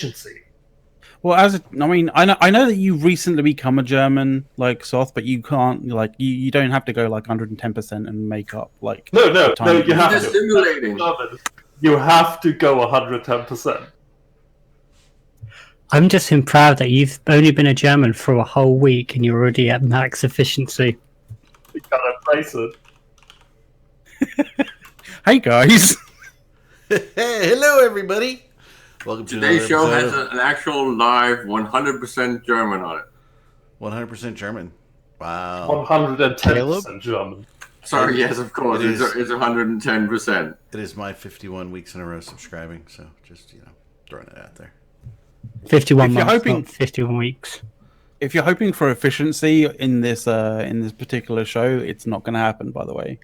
efficiency. Well, I know that you recently become a German, like Soth, but you can't, like, you don't have to go like 110% and make up like. No, you have Just to. simulating. You have to go 110%. I'm just proud that you've only been a German for a whole week and you're already at max efficiency. You gotta place it. Hey guys. Hey, hello everybody. Welcome to Today's show has episode an actual live 100% German on it. 100% German. Wow. 110% German. Sorry, yes, of course. It's 110%. It is my 51 weeks in a row subscribing, so just, throwing it out there. 51 If you're months, hoping- not 51 weeks. If you're hoping for efficiency in this particular show, it's not going to happen. By the way,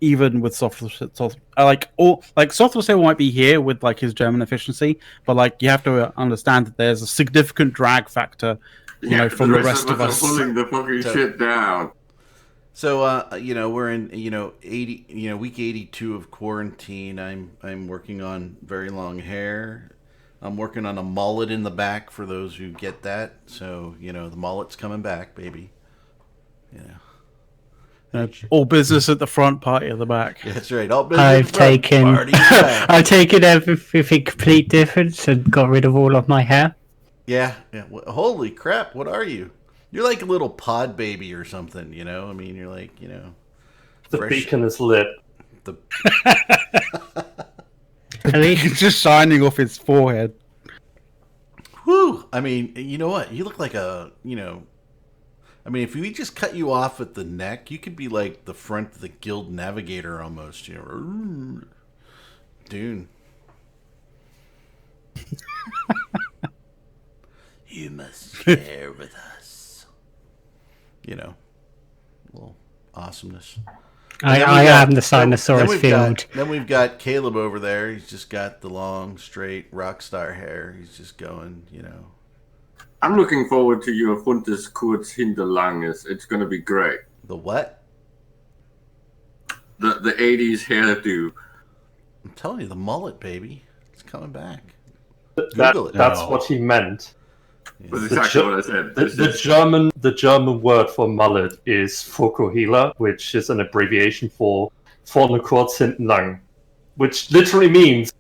even with Software might be here with like his German efficiency, but like you have to understand that there's a significant drag factor, from the rest of us pulling the fucking shit down. So, we're in, week 82 of quarantine. I'm working on very long hair. I'm working on a mullet in the back for those who get that. So, the mullet's coming back, baby. all business at the front, party at the back. That's right. All business I've party back. I've taken everything complete difference and got rid of all of my hair. Yeah. Well, holy crap, what are you? You're like a little pod baby or something, I mean, you're like, The fresh. beacon is lit. At least Just shining off his forehead. Whew! I mean, you know what? You look like a, I mean, if we just cut you off at the neck, you could be like the front of the Guild Navigator almost, Dune. You must share with us. Little awesomeness. I am the Sinosaurus field. Then we've got Caleb over there. He's just got the long, straight rock star hair. He's just going, I'm looking forward to your Funtes kurz hinter langes. It's going to be great. The what? The 80s hairdo. I'm telling you, the mullet, baby. It's coming back. Google it. That's what he meant. That's exactly what I said. The German word for mullet is Fokuhila, which is an abbreviation for vorne kurz hinten lang, which literally means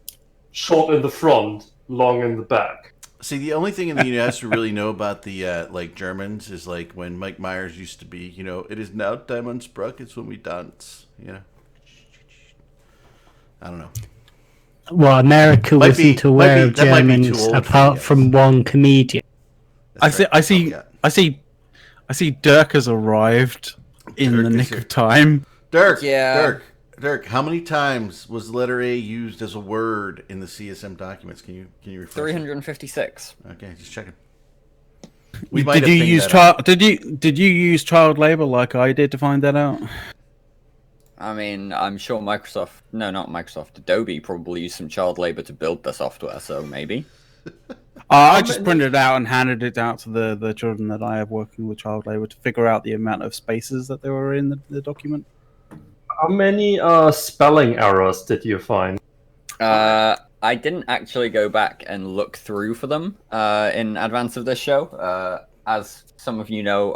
short in the front, long in the back. See, the only thing in the U.S. we really know about the Germans is like when Mike Myers used to be, it is now time on sprockets when we dance. I don't know. Well, America wasn't aware of that might be too Germans old for apart you. from one comedian. That's right. I see Dirk has arrived in Dirk the is nick here. of time. Dirk, Yeah. Dirk, how many times was the letter A used as a word in the CSM documents? Can you refresh? 356. Okay, just checking. Did you use child labor like I did to find that out? I mean, I'm sure Adobe probably used some child labor to build the software, so maybe. I just printed it out and handed it out to the children that I have working with child labor to figure out the amount of spaces that there were in the document. How many spelling errors did you find? I didn't actually go back and look through for them in advance of this show. As some of you know,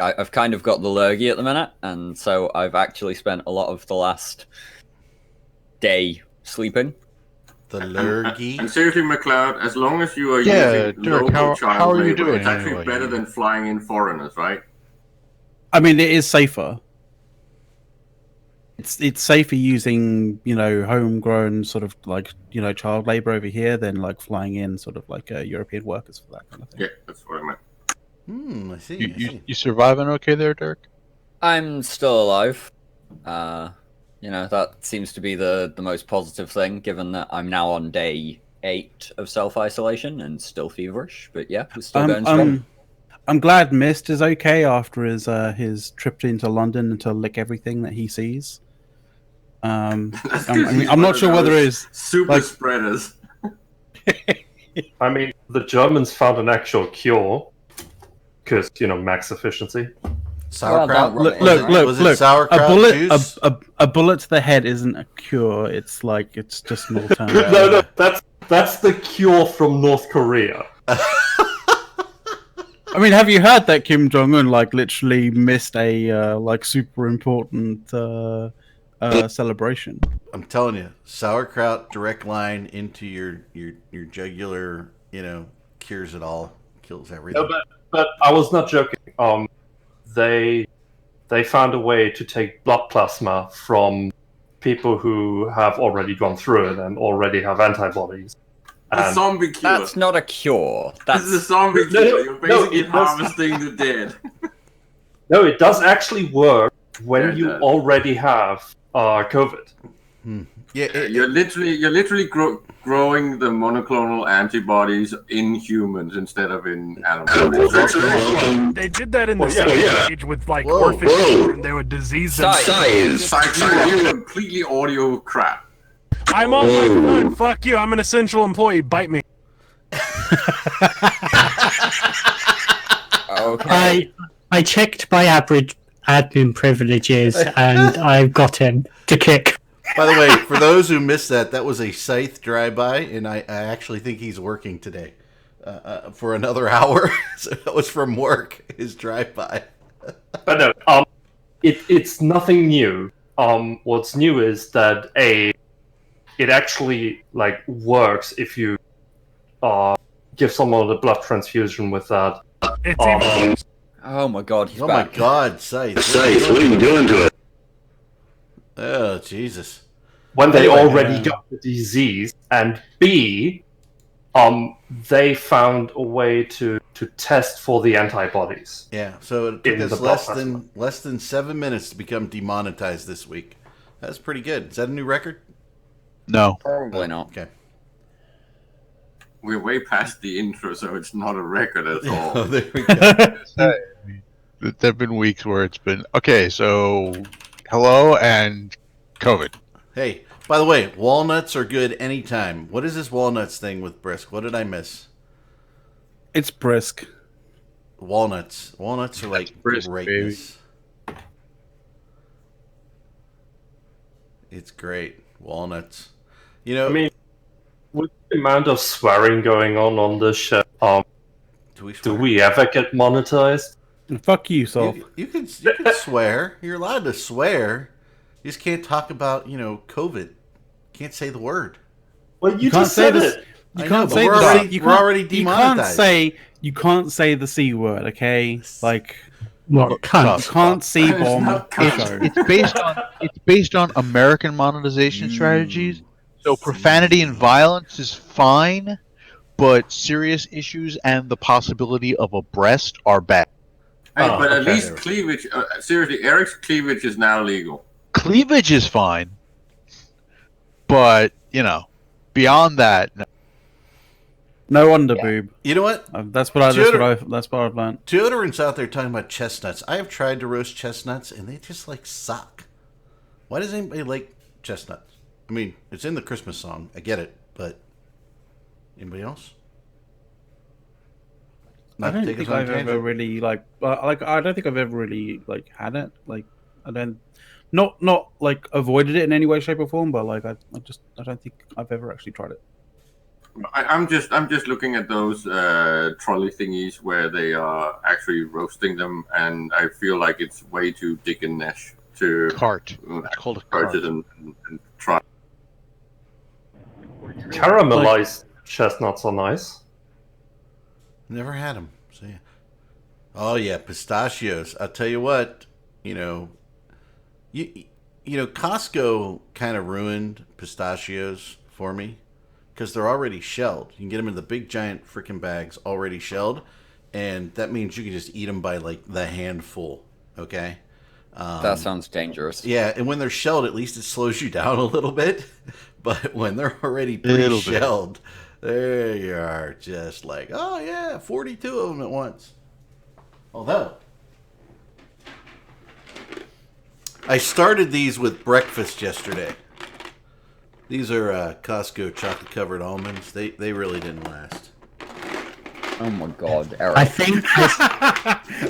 I've kind of got the lurgy at the minute, and so I've actually spent a lot of the last day sleeping. The lurgy. And seriously, McLeod, as long as you are Yeah, using Dirk, local child how are you labor, doing it's actually anyway? better than flying in foreigners, right? I mean, it is safer. It's safer using homegrown sort of like child labor over here than like flying in sort of like European workers for that kind of thing. Yeah, that's what I meant. I see. You surviving okay there, Dirk? I'm still alive. That seems to be the most positive thing, given that I'm now on day 8 of self-isolation and still feverish. But yeah, we're still going strong. I'm glad Mist is okay after his trip into London to lick everything that he sees. I'm not sure whether it's super like- spreaders. I mean, the Germans found an actual cure because max efficiency. Sauerkraut. Well, Look, Was it look. sauerkraut A bullet, juice? a bullet to the head isn't a cure. It's like it's just an alternative. No, that's the cure from North Korea. I mean, have you heard that Kim Jong Un like literally missed a like super important celebration? I'm telling you, sauerkraut direct line into your jugular, cures it all, kills everything. No, but I was not joking. They found a way to take blood plasma from people who have already gone through it and already have antibodies. A And zombie cure. That's not a cure. This is a That's zombie No, cure. You're basically it does- harvesting the dead. no, it does actually work when Yeah, it you does. already have Yeah, COVID. You're literally growing the monoclonal antibodies in humans instead of in animals. They did that in the Well, yeah, second age with like Whoa, orphan children. They would disease them. You're completely audio crap. I'm on my phone. Fuck you. I'm an essential employee. Bite me. okay. I checked my average admin privileges and I got him to kick. By the way, for those who missed that was a Scythe drive-by, and I actually think he's working today for another hour. So that was from work, his drive-by. But no, it's nothing new. What's new is that it actually like works if you give someone a blood transfusion with that. It's even Oh my god, he's Oh my back. God, Scythe! Scythe, what are you doing to it? Oh Jesus! When they Anyway, already got the disease, and B, they found a way to test for the antibodies. Yeah, so it took In us the blood less than 7 minutes to become demonetized this week. That's pretty good. Is that a new record? No. Probably not. Okay. We're way past the intro, so it's not a record at Oh, all. there we go. There have been weeks where it's been okay. So, hello and COVID. Hey, by the way, walnuts are good anytime. What is this walnuts thing with Brisk? What did I miss? It's brisk. Walnuts. Walnuts are like Brisk, greatness. It's great. Walnuts. You know, I mean, with the amount of swearing going on this show, do do we ever get monetized? Fuck you, Solve. You can swear. You're allowed to swear. You just can't talk about, COVID. Can't say the word. Well, you can't just say said this. it. You I can't know, say but the we're already- you we're can't- already You demonetized. can't say the C word, okay? Like What you cunt? can't C bomb not the cunt. show. It's based on American monetization strategies. So profanity and violence is fine, but serious issues and the possibility of a breast are bad. Hey, Oh, but at okay. least cleavage. Seriously, Eric's cleavage is now legal. Cleavage is fine, but beyond that, no. No wonder, boob. You know what? That's what I've learned. Deodorant's out there talking about chestnuts. I have tried to roast chestnuts, and they just suck. Why does anybody like chestnuts? I mean, it's in the Christmas song. I get it, but anybody else? I don't take us think on a I've ever tangent? really I don't think I've ever really had it. I don't not avoided it in any way, shape, or form. But I don't think I've ever actually tried it. I'm just looking at those trolley thingies where they are actually roasting them, and I feel like it's way too dick and nesh to Cart. It's called a cart. purchase and try. Caramelized chestnuts are nice. Never had them. So yeah. Oh yeah, pistachios. I'll tell you what. Costco kind of ruined pistachios for me because they're already shelled. You can get them in the big giant freaking bags already shelled, and that means you can just eat them by the handful. Okay. That sounds dangerous. Yeah, and when they're shelled, at least it slows you down a little bit. But when they're already Little bit. pre-shelled, there you are, just oh yeah, 42 of them at once. Although, I started these with breakfast yesterday. These are Costco chocolate-covered almonds. They really didn't last. Oh my god, Eric. I think this,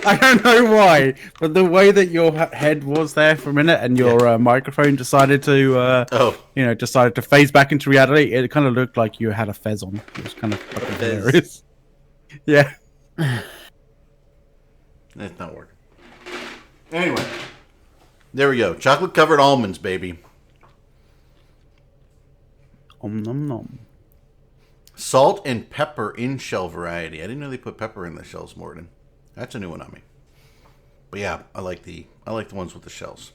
I don't know why, but the way that your head was there for a minute and your microphone decided to, decided to phase back into reality, it kind of looked like you had a fez on. It was kind of fucking hilarious. Yeah. It's not working. Anyway, there we go. Chocolate covered almonds, baby. Om nom nom. Salt and pepper in shell variety. I didn't know they put pepper in the shells, Morgan. That's a new one on me. But yeah, I like the ones with the shells.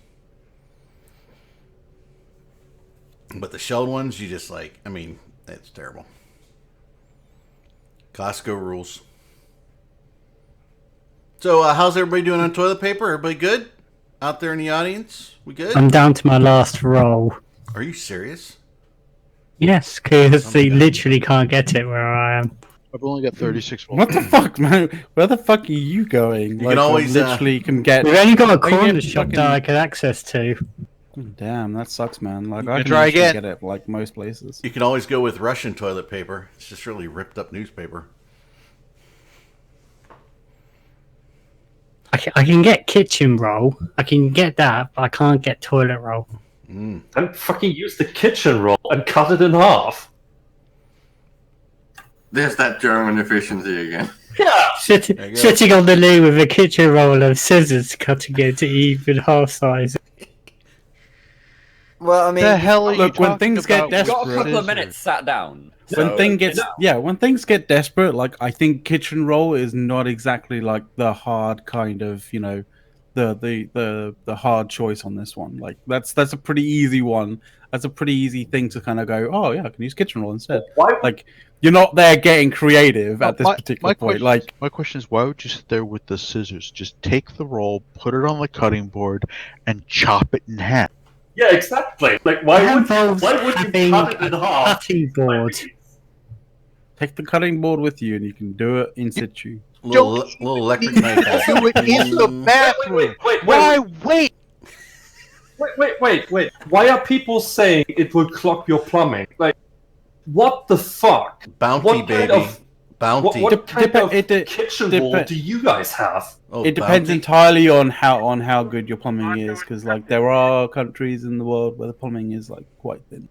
But the shelled ones, you just like. I mean, it's terrible. Costco rules. So, how's everybody doing on toilet paper? Everybody good? Out there in the audience? We good? I'm down to my last roll. Are you serious? Yes, because they literally can't get it where I am. I've only got 36 What the fuck, man? Where the fuck are you going? You can always, literally can get. We've only got a you corner get shop fucking- that I can access to. Damn, that sucks, man. Like You I can can try actually again. get it like most places. You can always go with Russian toilet paper. It's just really ripped up newspaper. I can get kitchen roll. I can get that, but I can't get toilet roll. Mm. Then fucking use the kitchen roll and cut it in half. There's that German efficiency again. Yeah. Sitting on the loo with a kitchen roll and scissors cutting it to even half size. Well, I mean, The hell are you Look, when talking things get about? you've got a desperate- couple of minutes sat down. When so, things get you know. when things get desperate, like I think kitchen roll is not exactly like the hard kind of the hard choice on this one. Like that's a pretty easy one. That's a pretty easy thing to kind of go, oh yeah, I can use kitchen roll instead. Why? Like you're not there getting creative at this particular point. Like My question is, why would you sit there with the scissors? Just take the roll, put it on the cutting board, and chop it in half. Yeah, exactly. Like, why would involves you having cut it in a half? cutting board. take the cutting board with you, and you can do it in situ. Little electric knife. Do it in the bathroom. Why wait? Wait. Why are people saying it will clog your plumbing? Like, what the fuck? Bounty, What baby. kind of- Bounty. What kind of it- kitchen dep- wall do you guys have? Oh, It depends Bounty? entirely on how good your plumbing is, because like there are countries in the world where the plumbing is like quite thin.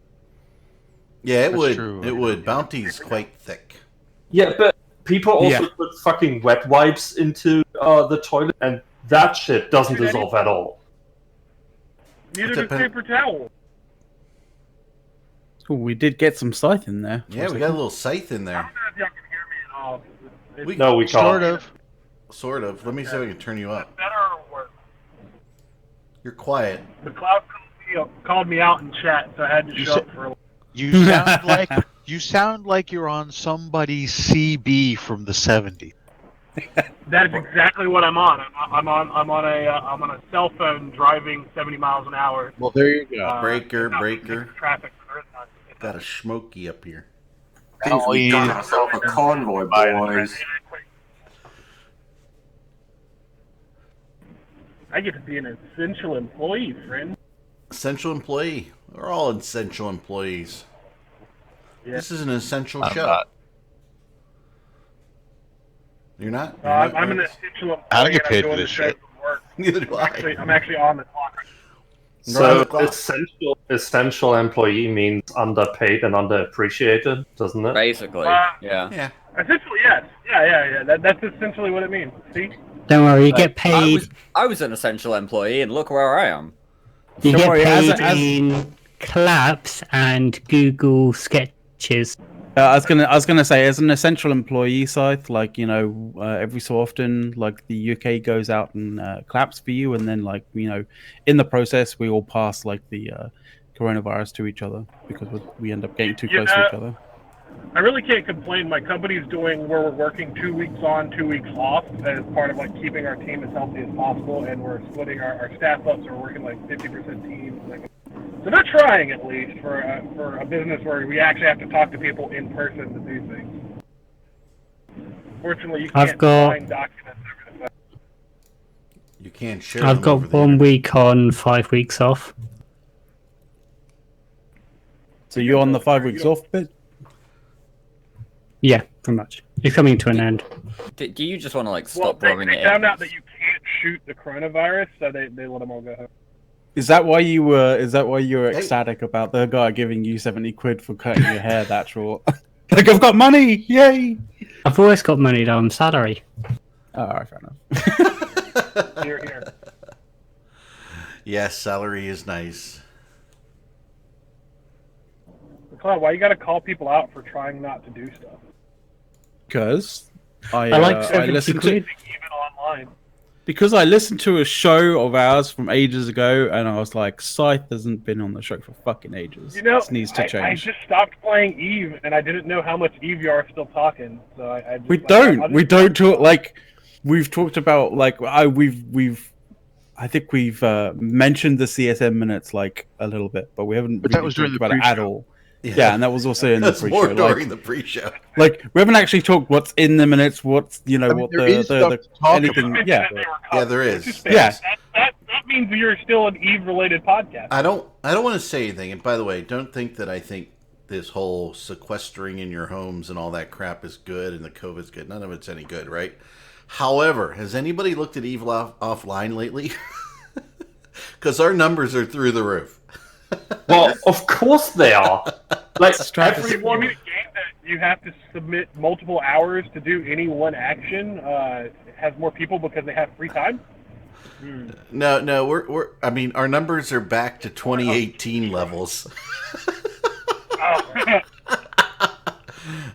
Yeah, it That's would. true. It would. Bounty's quite thick. Yeah, but people also Yeah. put fucking wet wipes into the toilet, and that shit doesn't dissolve at all. Neither It does depend- paper towel. Ooh, we did get some scythe in there. Yeah, we got a little scythe in there. I don't know if y'all can hear me at all. It's No, we can't. Sort of. Sort of. Let me see if I can turn you up. better or worse. You're quiet. The cloud called me out in chat, so I had to You show said- up for a You sound like you're on somebody's CB from the 70s. That is exactly what I'm on. I'm on a cell phone driving 70 miles an hour. Well, there you go. Breaker, not breaker. Traffic. There is none. Got a smoky up here. Think we got ourselves a convoy, boys. I get to be an essential employee, friend. Essential employee. We're all essential employees. Yeah. This is an essential I'm show. not. You're not? You're not, I'm an Lawrence? essential employee. I don't get and I'm paid for doing this the show shit. from work. Neither do I. I'm actually on the clock. You're on the So clock. essential employee means underpaid and underappreciated, doesn't it? Basically, yeah. Yeah. Essentially, yes. Yeah. That's essentially what it means. See? Don't worry, you get I paid. was an essential employee, and look where I am. You Don't get worry, paid as- in claps and Google sketches. I was gonna say, as an essential employee site, like every so often, like the UK goes out and claps for you, and then in the process, we all pass like the coronavirus to each other because we end up getting too close to each other. I really can't complain. My company's doing where we're working 2 weeks on, 2 weeks off as part of like keeping our team as healthy as possible, and we're splitting our staff up, so we're working like 50% teams. So they're trying at least for a business where we actually have to talk to people in person to do things. Fortunately, you can't find documents over the phone. You can't share I've them got over the 1 week on, 5 weeks off. So you're on the 5 weeks off bit. Yeah, pretty much. It's coming to an end. Do you just want to like Well, stop rubbing they it found in? out that you can't shoot the coronavirus, so they let them all go home. Is that why you were? Is that why you were Hey. ecstatic about the guy giving you 70 quid for cutting your hair that short? Like, I've got money! Yay! I've always got money though on salary. Oh, alright, fair enough. Here. Yes, salary is nice. Cloud, why you gotta call people out for trying not to do stuff? Because I like I 70 listened to quid. Even online. because I listened to a show of ours from ages ago, and I was like, Scythe hasn't been on the show for fucking ages. You know, This needs to I change. just stopped playing Eve, and I didn't know how much Eve you are still talking. So I just, We like, don't. I'll We just- don't talk like we've talked about. Like I think we've mentioned the CSM minutes like a little bit, but we haven't. But that really was during talked the about it at pre-show. all. Yeah, and that was also in the That's more pre-show. during Like, the pre-show. like we haven't actually talked what's in the minutes. What's I mean, what there the is stuff to talk anything. about. Yeah, That they were Yeah, covered. there It's is. just fair. Yeah. That means you're still an Eve-related podcast. I don't want to say anything. And by the way, don't think that I think this whole sequestering in your homes and all that crap is good and the COVID's good. None of it's any good, right? However, has anybody looked at Eve offline lately? Because our numbers are through the roof. Well, of course they are. Like You mean everyone. a game that you have to submit multiple hours to do any one action has more people because they have free time? No, we're. I mean, our numbers are back to 2018 levels. Oh.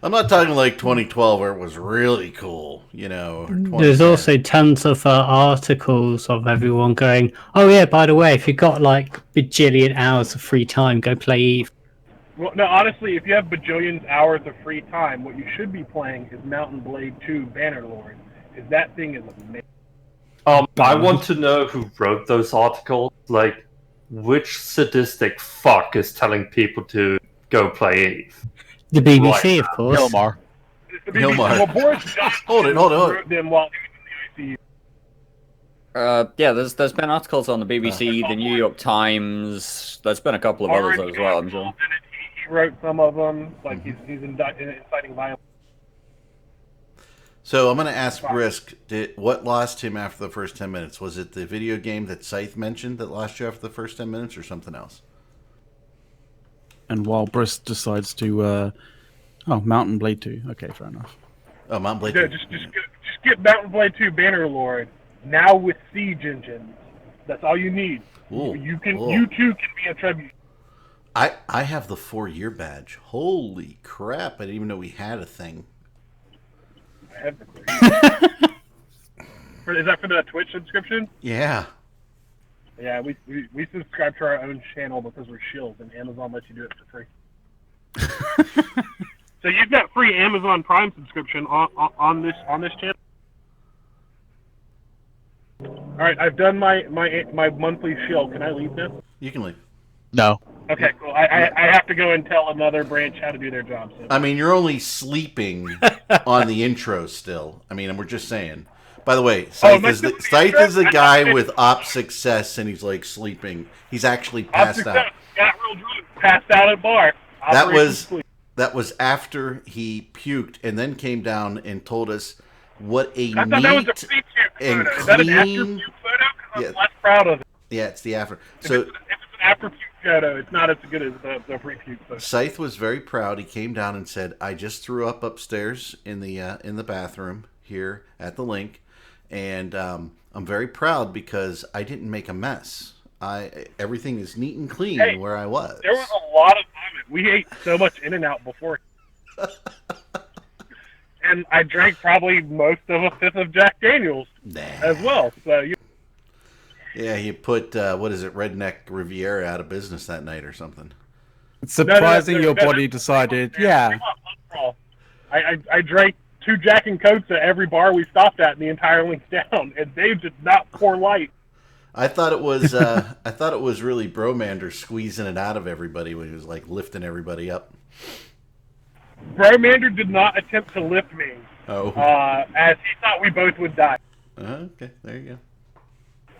I'm not talking like 2012 where it was really cool, you know. Or There's 2010. also tons of articles of everyone going, oh yeah, by the way, if you've got like bajillion hours of free time, go play Eve. Well, no, honestly, if you have bajillions hours of free time, what you should be playing is Mountain Blade 2 Bannerlord, because that thing is amazing. I want to know who wrote those articles. Like, which sadistic fuck is telling people to go play Eve? The BBC, Right. of course. Hilmar. It's the BBC. Hilmar. Well, Boris Johnson Hold it. wrote them while he was in the ICU. Yeah, there's been articles on the BBC, the New York Times. There's been a couple of others as well, I'm sure. He wrote some of them, like he's inciting violence. So I'm going to ask Brisk, what lost him after the first 10 minutes? Was it the video game that Scythe mentioned that lost you after the first 10 minutes or something else? and while Brisk decides to, Mountain Blade 2. Okay, fair enough. Oh, Mountain Blade. Yeah, 2. just get Mountain Blade 2 Bannerlord now with siege engines. That's all you need. Ooh, You too ooh. can be a tribute. I have the 4-year badge. Holy crap. I didn't even know we had a thing. I have the Is that for the Twitch subscription? Yeah. Yeah, we subscribe to our own channel because we're shills, and Amazon lets you do it for free. So you've got free Amazon Prime subscription on this channel. All right, I've done my monthly shill. Can I leave now? You can leave. No. Okay, cool. I have to go and tell another branch how to do their job. So. I mean, you're only sleeping on the intro still. I mean, we're just saying. By the way, Scythe is a guy with op success, and he's like sleeping. He's actually passed out. Got real drunk, passed out at bar. That was after he puked, and then came down and told us what a I thought that was a neat pre-puke and photo. Is that an after clean. puke photo? Because Yeah. I'm less proud of it. Yeah, it's the after. If So it's an after puke photo, it's not as good as the pre-puke photo. Scythe was very proud. He came down and said, "I just threw up upstairs in the bathroom here at the link, and I'm very proud because I didn't make a mess. Everything is neat and clean Hey, where I was." There was a lot of vomit. We ate so much In-N-Out before. And I drank probably most of a fifth of Jack Daniels as well. So Yeah, he put what is it, Redneck Riviera out of business that night or something. It's surprising your body decided, yeah. I drank 2 Jack and Cokes at every bar we stopped at in the entire link down, and they did not pour light. I thought it was really Bromander squeezing it out of everybody when he was like lifting everybody up. Bromander did not attempt to lift me, Oh, as he thought we both would die. okay, there you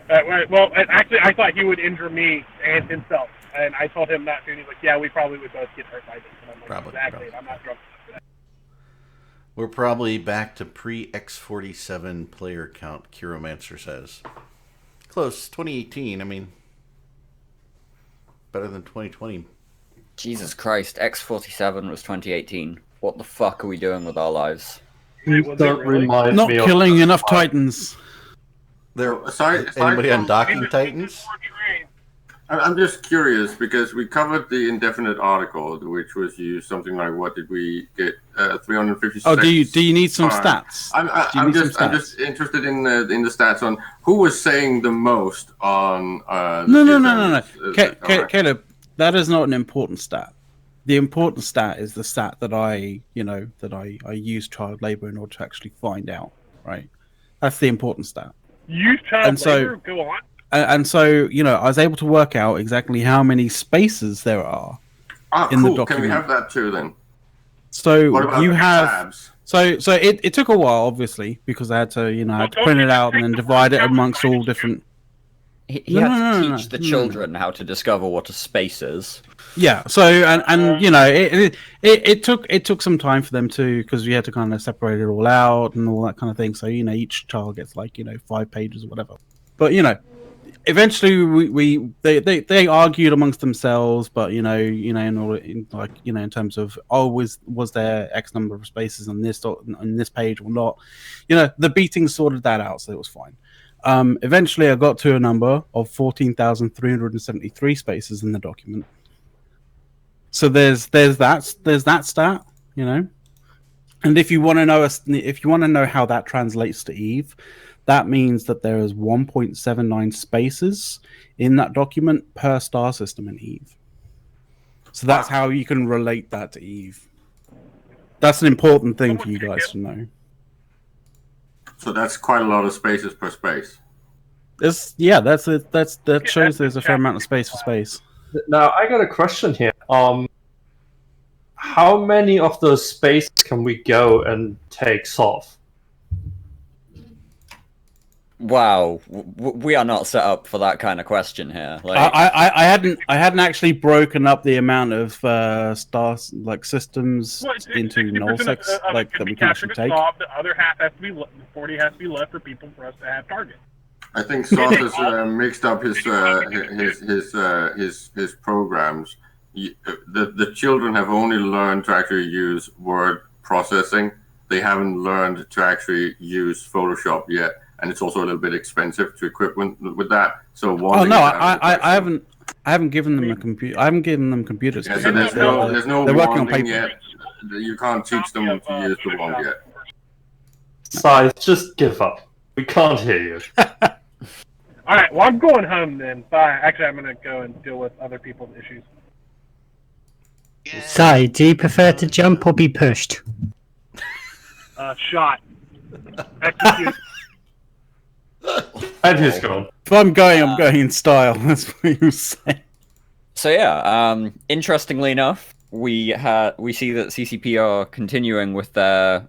Well, actually, I thought he would injure me and himself, and I told him not to, and he's like, yeah, we probably would both get hurt by this. And I'm like, Probably, exactly, probably. I'm not drunk enough for that. We're probably back to pre-X47 player count, Chiromancer says. Close, 2018, I mean, better than 2020. Jesus Christ, X47 was 2018. What the fuck are we doing with our lives? Wait, was it Don't really? remind Not me of killing the enough time. Titans. Anybody on Docking Titans? I'm just curious because we covered the indefinite article, which was used something like what did we get? 356. Oh, do you need some Alright. stats? I'm just interested in the stats on who was saying the most on. No. Alright. Caleb, that is not an important stat. The important stat is the stat that I use child labor in order to actually find out. Right, that's the important stat. Use child And so- labor? Go on. And so, I was able to work out exactly how many spaces there are. in the Cool. Can we document. have that too then? So What about you the have. tabs? So it took a while, obviously, because I had to, I had to don't print you it just out and take then the divide it word amongst out all and different. He No, had no, to no, teach the no. children how to discover what a space is. Yeah. So and it took some time for them to, because we had to kind of separate it all out and all that kind of thing. So each child gets 5 pages or whatever. But eventually they argued amongst themselves, but in terms of was there X number of spaces on this page or not, the beating sorted that out, so it was fine. Eventually I got to a number of 14,373 spaces in the document. So there's that stat, and if you want to know how that translates to Eve, that means that there is 1.79 spaces in that document per star system in Eve. So that's how you can relate that to Eve. That's an important thing for you guys to know. So that's quite a lot of spaces per space. That shows there's a fair amount of space for space. Now, I got a question here. How many of those spaces can we go and take off? Wow, we are not set up for that kind of question here. I hadn't actually broken up the amount of stars systems into nullsects that we can actually take. The other half has to be 40 has to be left for people for us to have targets. I think Sauce has mixed up his programs. The children have only learned to actually use word processing. They haven't learned to actually use Photoshop yet, and it's also a little bit expensive to equip with that. So I haven't given them a computer. I haven't given them computers. Yeah, so there's no they're working on wanding paper. yet. You can't teach them to use the wand yet. Size, just give up. We can't hear you. All right, well, I'm going home then. Bye. Actually, I'm going to go and deal with other people's issues. Si, do you prefer to jump or be pushed? Shot. Execute. And he's gone. If I'm going in style. That's what you say. So yeah, interestingly enough, we see that CCP are continuing with their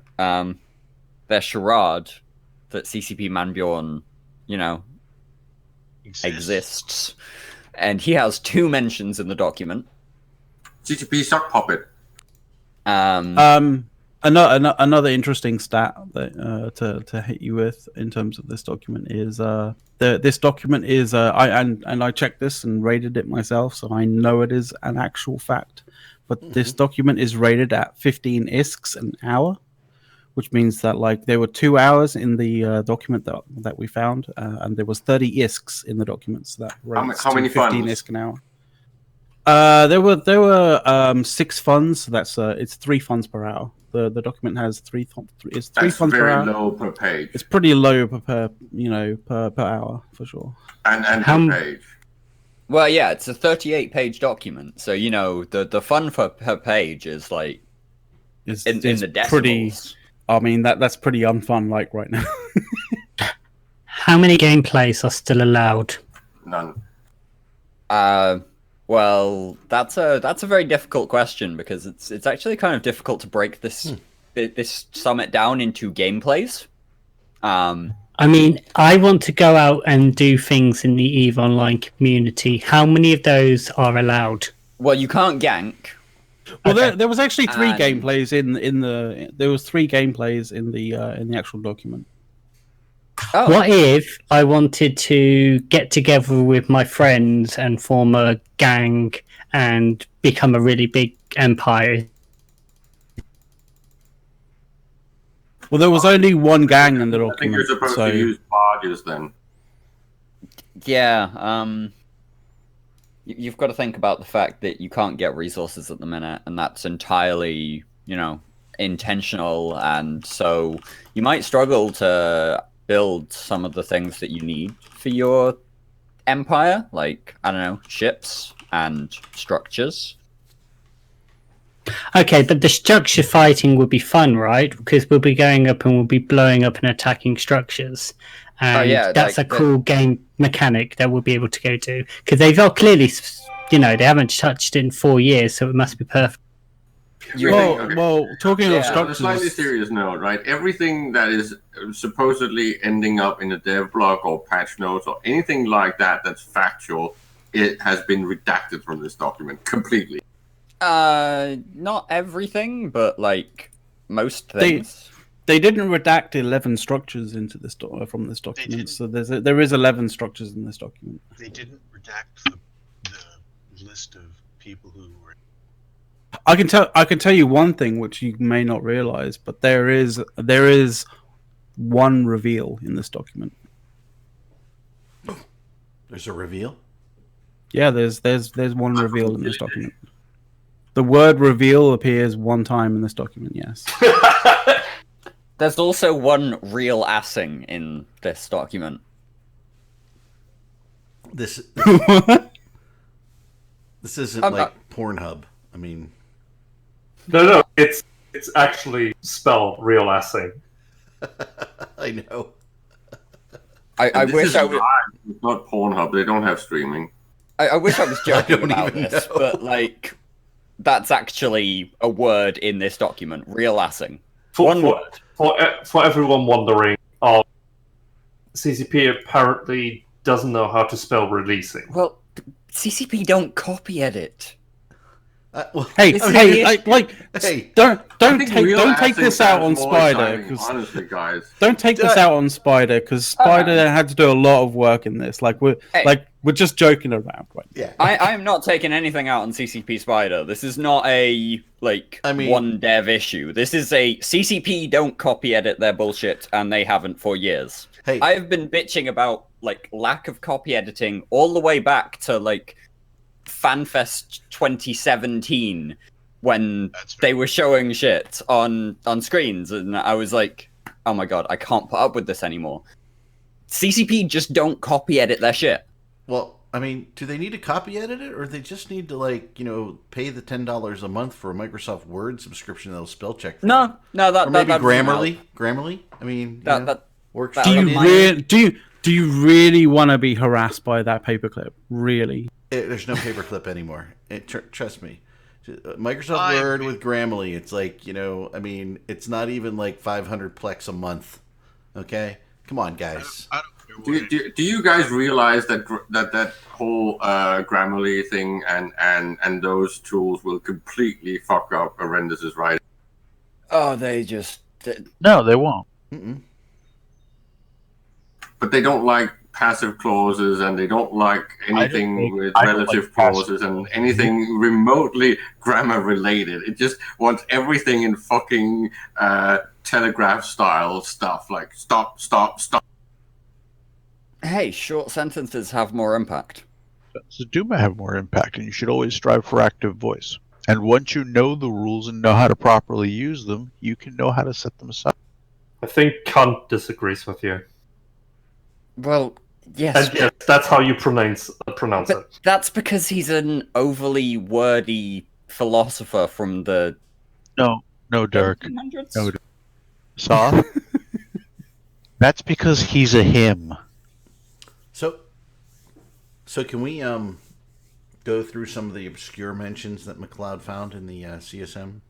charade that CCP Manbjorn, exists, and he has 2 mentions in the document. CCP sock puppet. Another interesting stat that to hit you with in terms of this document is this document is I checked this and rated it myself, so I know it is an actual fact. But this document is rated at 15 ISKs an hour, which means that there were 2 hours in the document that we found, and there was 30 ISKs in the documents that rates how many 15 funds? ISK an hour. There were 6 funds. So that's it's 3 funds per hour. The document has 3 funds That's per very hour. low per page. It's pretty low per hour for sure. And How- per page. Well, yeah, it's a 38-page document, so the fun per page is It's in the decimals. pretty. I mean that's pretty unfun right now. How many gameplays are still allowed? None. Well, that's a very difficult question because it's actually kind of difficult to break this summit down into gameplays. I mean, I want to go out and do things in the EVE Online community. How many of those are allowed? Well, you can't gank. Well, Okay. there was actually three And- gameplays in the there was three gameplays in the actual document. Oh, What if I wanted to get together with my friends and form a gang and become a really big empire? Well, there was only one gang in the I think you're document, supposed so to use barges then. yeah. You've got to think about the fact that you can't get resources at the minute, and that's entirely, intentional. And so you might struggle to build some of the things that you need for your empire, like, I don't know, ships and structures. Okay, but the structure fighting would be fun, right? Because we'll be going up and we'll be blowing up and attacking structures. And yeah, that's like a cool game mechanic that we'll be able to go to. Because they've all clearly, they haven't touched it in 4 years, so it must be perfect. well, talking of Yeah, On a slightly structures, serious note, right? Everything that is supposedly ending up in a dev blog or patch notes or anything like that that's factual, it has been redacted from this document completely. Not everything, but like most things. they didn't redact 11 structures into this from this document, so there is 11 structures in this document. They didn't redact the list of people who were. I can tell you one thing which you may not realize, but there is one reveal in this document. There's a reveal. Yeah, there's one reveal in this document. The word reveal appears one time in this document. Yes. There's also one real assing in this document. This What? this isn't I'm like Pornhub. I mean, No, it's actually spelled real assing. I know. I This wish is I would. live. It's not Pornhub. They don't have streaming. I wish I was joking don't about even this, know. but like, that's actually a word in this document. Real assing. For, One for, word. for everyone wondering, CCP apparently doesn't know how to spell releasing. Well, CCP don't copy edit. Well, Hey, This is hey, the like, Hey, don't I think take real don't take assing this out on sounds more Spider, exciting, because honestly, guys. don't take this out on Spider, because Spider had to do a lot of work in this. Like we're just joking around, right? yeah. I am not taking anything out on CCP Spider. This is not a one dev issue. This is a CCP don't copy edit their bullshit, and they haven't for years. Hey. I have been bitching about lack of copy editing all the way back to FanFest 2017 when they were showing shit on screens, and I was like, oh my god, I can't put up with this anymore. CCP just don't copy edit their shit. Well, I mean, do they need to copy edit it, or they just need to pay the $10 a month for a Microsoft Word subscription that'll spell check? For them? No, that Or maybe that doesn't help. Grammarly. I mean, That works. that Do would you be- do you really want to be harassed by that paperclip? Really? There's no paperclip anymore. Trust me. Microsoft Word with Grammarly. It's I mean, it's not even 500 plex a month. Okay, come on, guys. I don't care what Do you guys realize that whole Grammarly thing and those tools will completely fuck up Arendis' writing? Oh, they just. No, they won't. Mm-mm. But they don't like passive clauses, and they don't like anything with I don't relative like passive clauses and anything remotely grammar related. It just wants everything in fucking telegraph style stuff, like stop, stop, stop. Hey, short sentences have more impact. So do have more impact, and you should always strive for active voice. And once you know the rules and know how to properly use them, you can know how to set them aside. I think Kant disagrees with you. Well, yes, And yes, that's how you pronounce it. but that's because he's an overly wordy philosopher from the No, Derek. 1800s? No, Soth? That's because he's a him. So can we go through some of the obscure mentions that McLeod found in the CSM?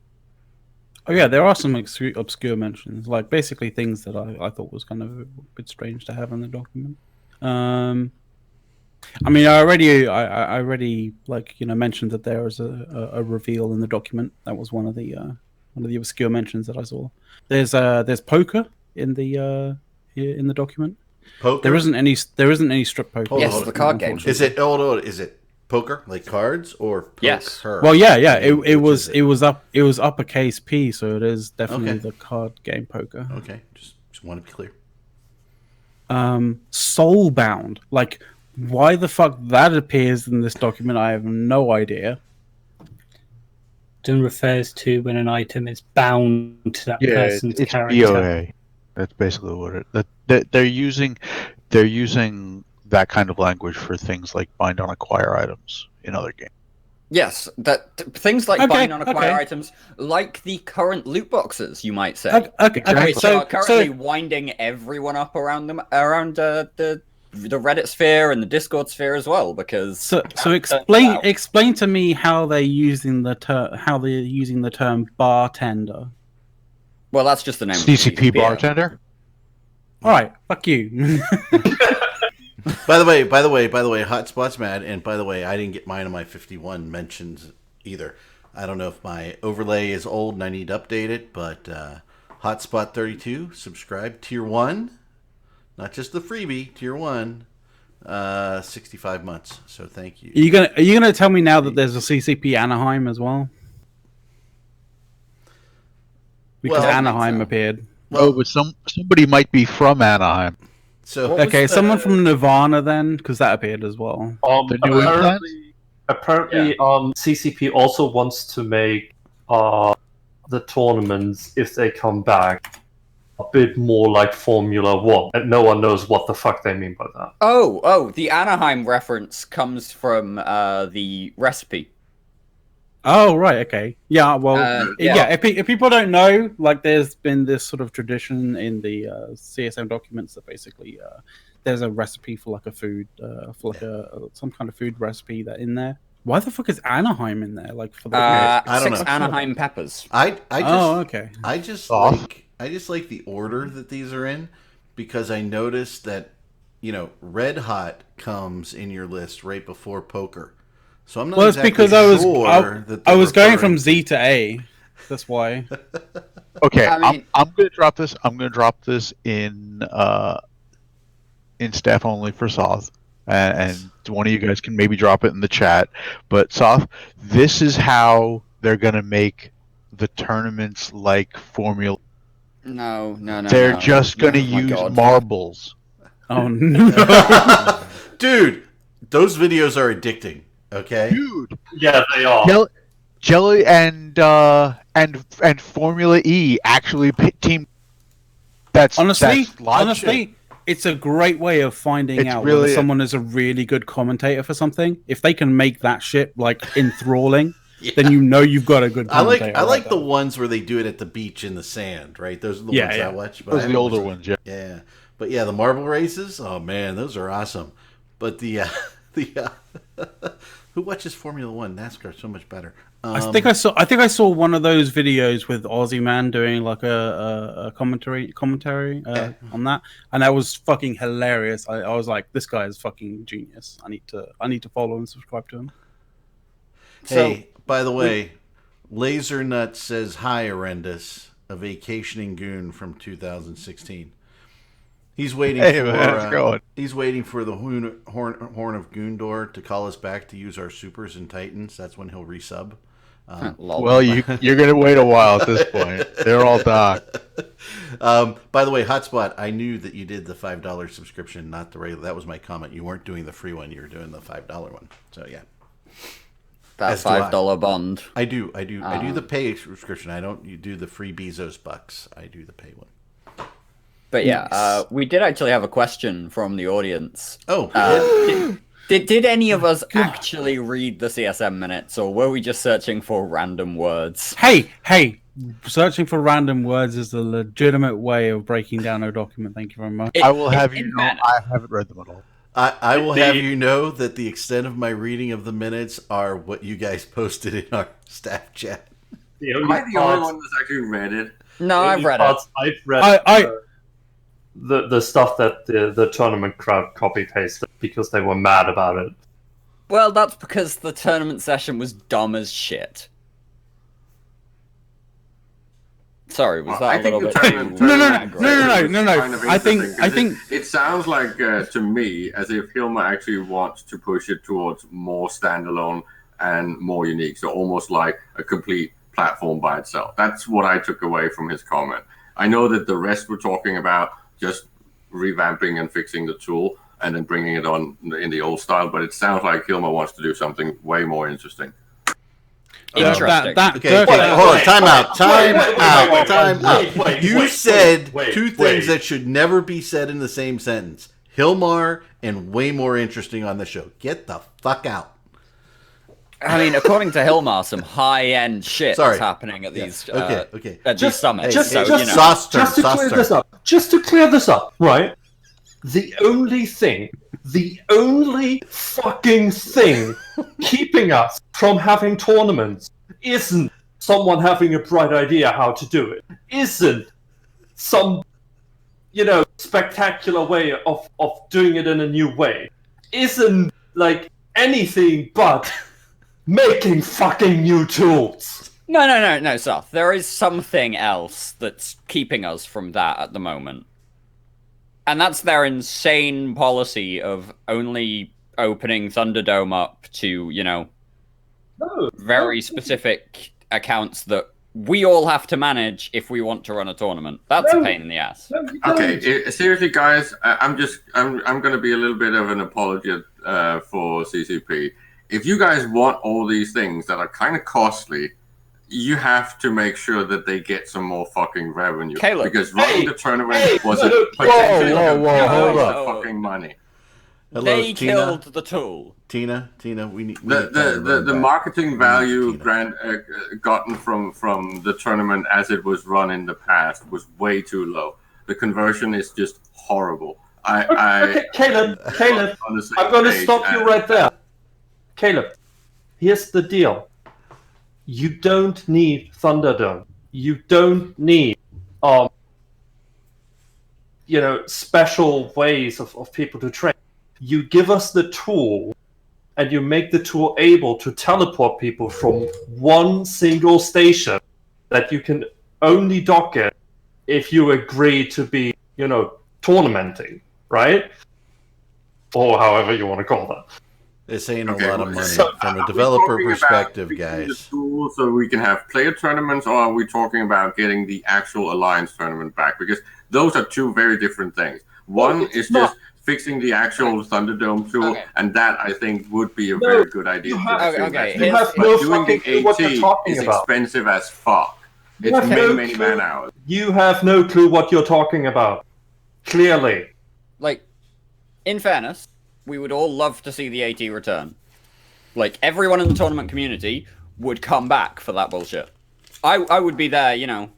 Oh yeah, there are some obscure mentions, like basically things that I thought was kind of a bit strange to have in the document. I mean, I already mentioned that there was a reveal in the document. That was one of the obscure mentions that I saw. There's poker in the document. Poker. There isn't any strip poker. Yes, the card game. Is it? Is it poker like cards or poker? Yes. Well, yeah. It was uppercase P, so it is definitely the card game poker. Okay, just want to be clear. Soulbound, like, why the fuck that appears in this document, I have no idea. Refers to when an item is bound to that person's it's character. BOA. That's basically what it. They're using that kind of language for things like bind on acquire items in other games. Yes, things like bind on acquire items, like the current loot boxes, you might say. Which are currently winding everyone up around the Reddit sphere and the Discord sphere as well, because so explain to me how they're using the term bartender. Well, that's just the name. CCP bartender. All right, fuck you. By the way, Hotspot's mad, and by the way, I didn't get mine on my 51 mentions either. I don't know if my overlay is old and I need to update it, but Hotspot 32, subscribe, tier 1, not just the freebie, tier 1, 65 months. So thank you. Are you gonna tell me now that there's a CCP Anaheim as well? Because Anaheim appeared. Well, but somebody might be from Anaheim. So someone from Nirvana then, because that appeared as well. Apparently, CCP also wants to make the tournaments, if they come back, a bit more like Formula One, and no one knows what the fuck they mean by that. Oh, the Anaheim reference comes from the recipe. Oh, right, okay. Yeah, well, if people don't know, like, there's been this sort of tradition in the CSM documents that basically there's a recipe for, like, a food, some kind of food recipe that in there. Why the fuck is Anaheim in there? Like, for the I don't 6 know. Anaheim peppers. I just like the order that these are in, because I noticed that, Red Hot comes in your list right before poker. So I'm not. Well, it's because I was going from Z to A. That's why. Okay, I'm gonna drop this. I'm gonna drop this in staff only for Soth, and one of you guys can maybe drop it in the chat. But Soth, this is how they're gonna make the tournaments like Formula. No. They're just gonna use marbles. Oh no, dude! Those videos are addicting. Okay, dude. Yeah, they are. Jelly and Formula E actually team. Honestly, it's a great way of finding out whether someone is a really good commentator for something. If they can make that shit like enthralling, then you've got a good commentator. I like the ones where they do it at the beach in the sand, right? Those are the ones I watch. Those are the older ones, yeah. Yeah, but yeah, the marble races. Oh man, those are awesome. But the who watches Formula One? NASCAR so much better. I think I saw one of those videos with Aussie Man doing like a commentary on that, and that was fucking hilarious. I was like, this guy is fucking genius. I need to follow and subscribe to him. Hey, by the way, Laser Nut says hi, Horrendous, a vacationing goon from 2016. He's waiting he's waiting for the Horn of Goondor to call us back to use our supers and titans. That's when he'll resub. Well, you're going to wait a while at this point. They're all docked. By the way, Hotspot, I knew that you did the $5 subscription, not the regular. That was my comment. You weren't doing the free one. You were doing the $5 one. So, yeah. That $5 bond. I do the pay subscription. I don't do the free Bezos bucks. I do the pay one. But yeah, we did actually have a question from the audience. Oh, did any of us actually read the CSM minutes, or were we just searching for random words? Hey, searching for random words is a legitimate way of breaking down a document. Thank you very much. I will have you know, I haven't read them at all. I will have you know that the extent of my reading of the minutes are what you guys posted in our staff chat. Am I the only one that's actually read it? No, I've read it. I've read the stuff that the tournament crowd copy pasted because they were mad about it. Well, that's because the tournament session was dumb as shit. Sorry, was that I a think little the bit tournament- too No. Kind of I think interesting, 'cause it sounds like to me as if Hilma actually wants to push it towards more standalone and more unique, so almost like a complete platform by itself. That's what I took away from his comment. I know that the rest were talking about just revamping and fixing the tool and then bringing it on in the old style, but it sounds like Hilma wants to do something way more interesting. interesting. Okay, hold on. Time out. You said two things that should never be said in the same sentence. Hilmar and way more interesting on the show. Get the fuck out. I mean, according to Hilmar, some high-end shit Sorry. is happening at these Okay. at these summits. Just so, to clear this up, right? The only fucking thing keeping us from having tournaments isn't someone having a bright idea how to do it. Isn't some, spectacular way of doing it in a new way. Isn't like anything but making fucking new tools. No, Seth. There is something else that's keeping us from that at the moment. And that's their insane policy of only opening Thunderdome up to, very specific accounts that we all have to manage if we want to run a tournament. That's a pain in the ass. Okay, seriously, guys, I'm going to be a little bit of an apologist for CCP. If you guys want all these things that are kind of costly, you have to make sure that they get some more fucking revenue. Caleb. Because running the tournament was a potentially a waste of fucking money. Hello, They Tina. killed the tool. Tina, we need The marketing value gotten from the tournament as it was run in the past was way too low. The conversion is just horrible. Okay, Caleb, I'm going to stop you right there. Caleb, here's the deal. You don't need Thunderdome. You don't need, special ways of people to train. You give us the tool, and you make the tool able to teleport people from one single station that you can only dock it if you agree to be, tournamenting, right? Or however you want to call that. It's saying a Okay, lot of money so from a are we developer talking about perspective, fixing the guys. tool so we can have player tournaments, or are we talking about getting the actual Alliance tournament back? Because those are two very different things. One is just fixing the actual Thunderdome tool, and that I think would be a very good idea. You have no Doing fucking clue the what you're AT talking is about. expensive as fuck. It's have many, no many clue. man hours. You have no clue what you're talking about. Clearly. Like, in fairness, we would all love to see the AT return. Like, everyone in the tournament community would come back for that bullshit. I would be there,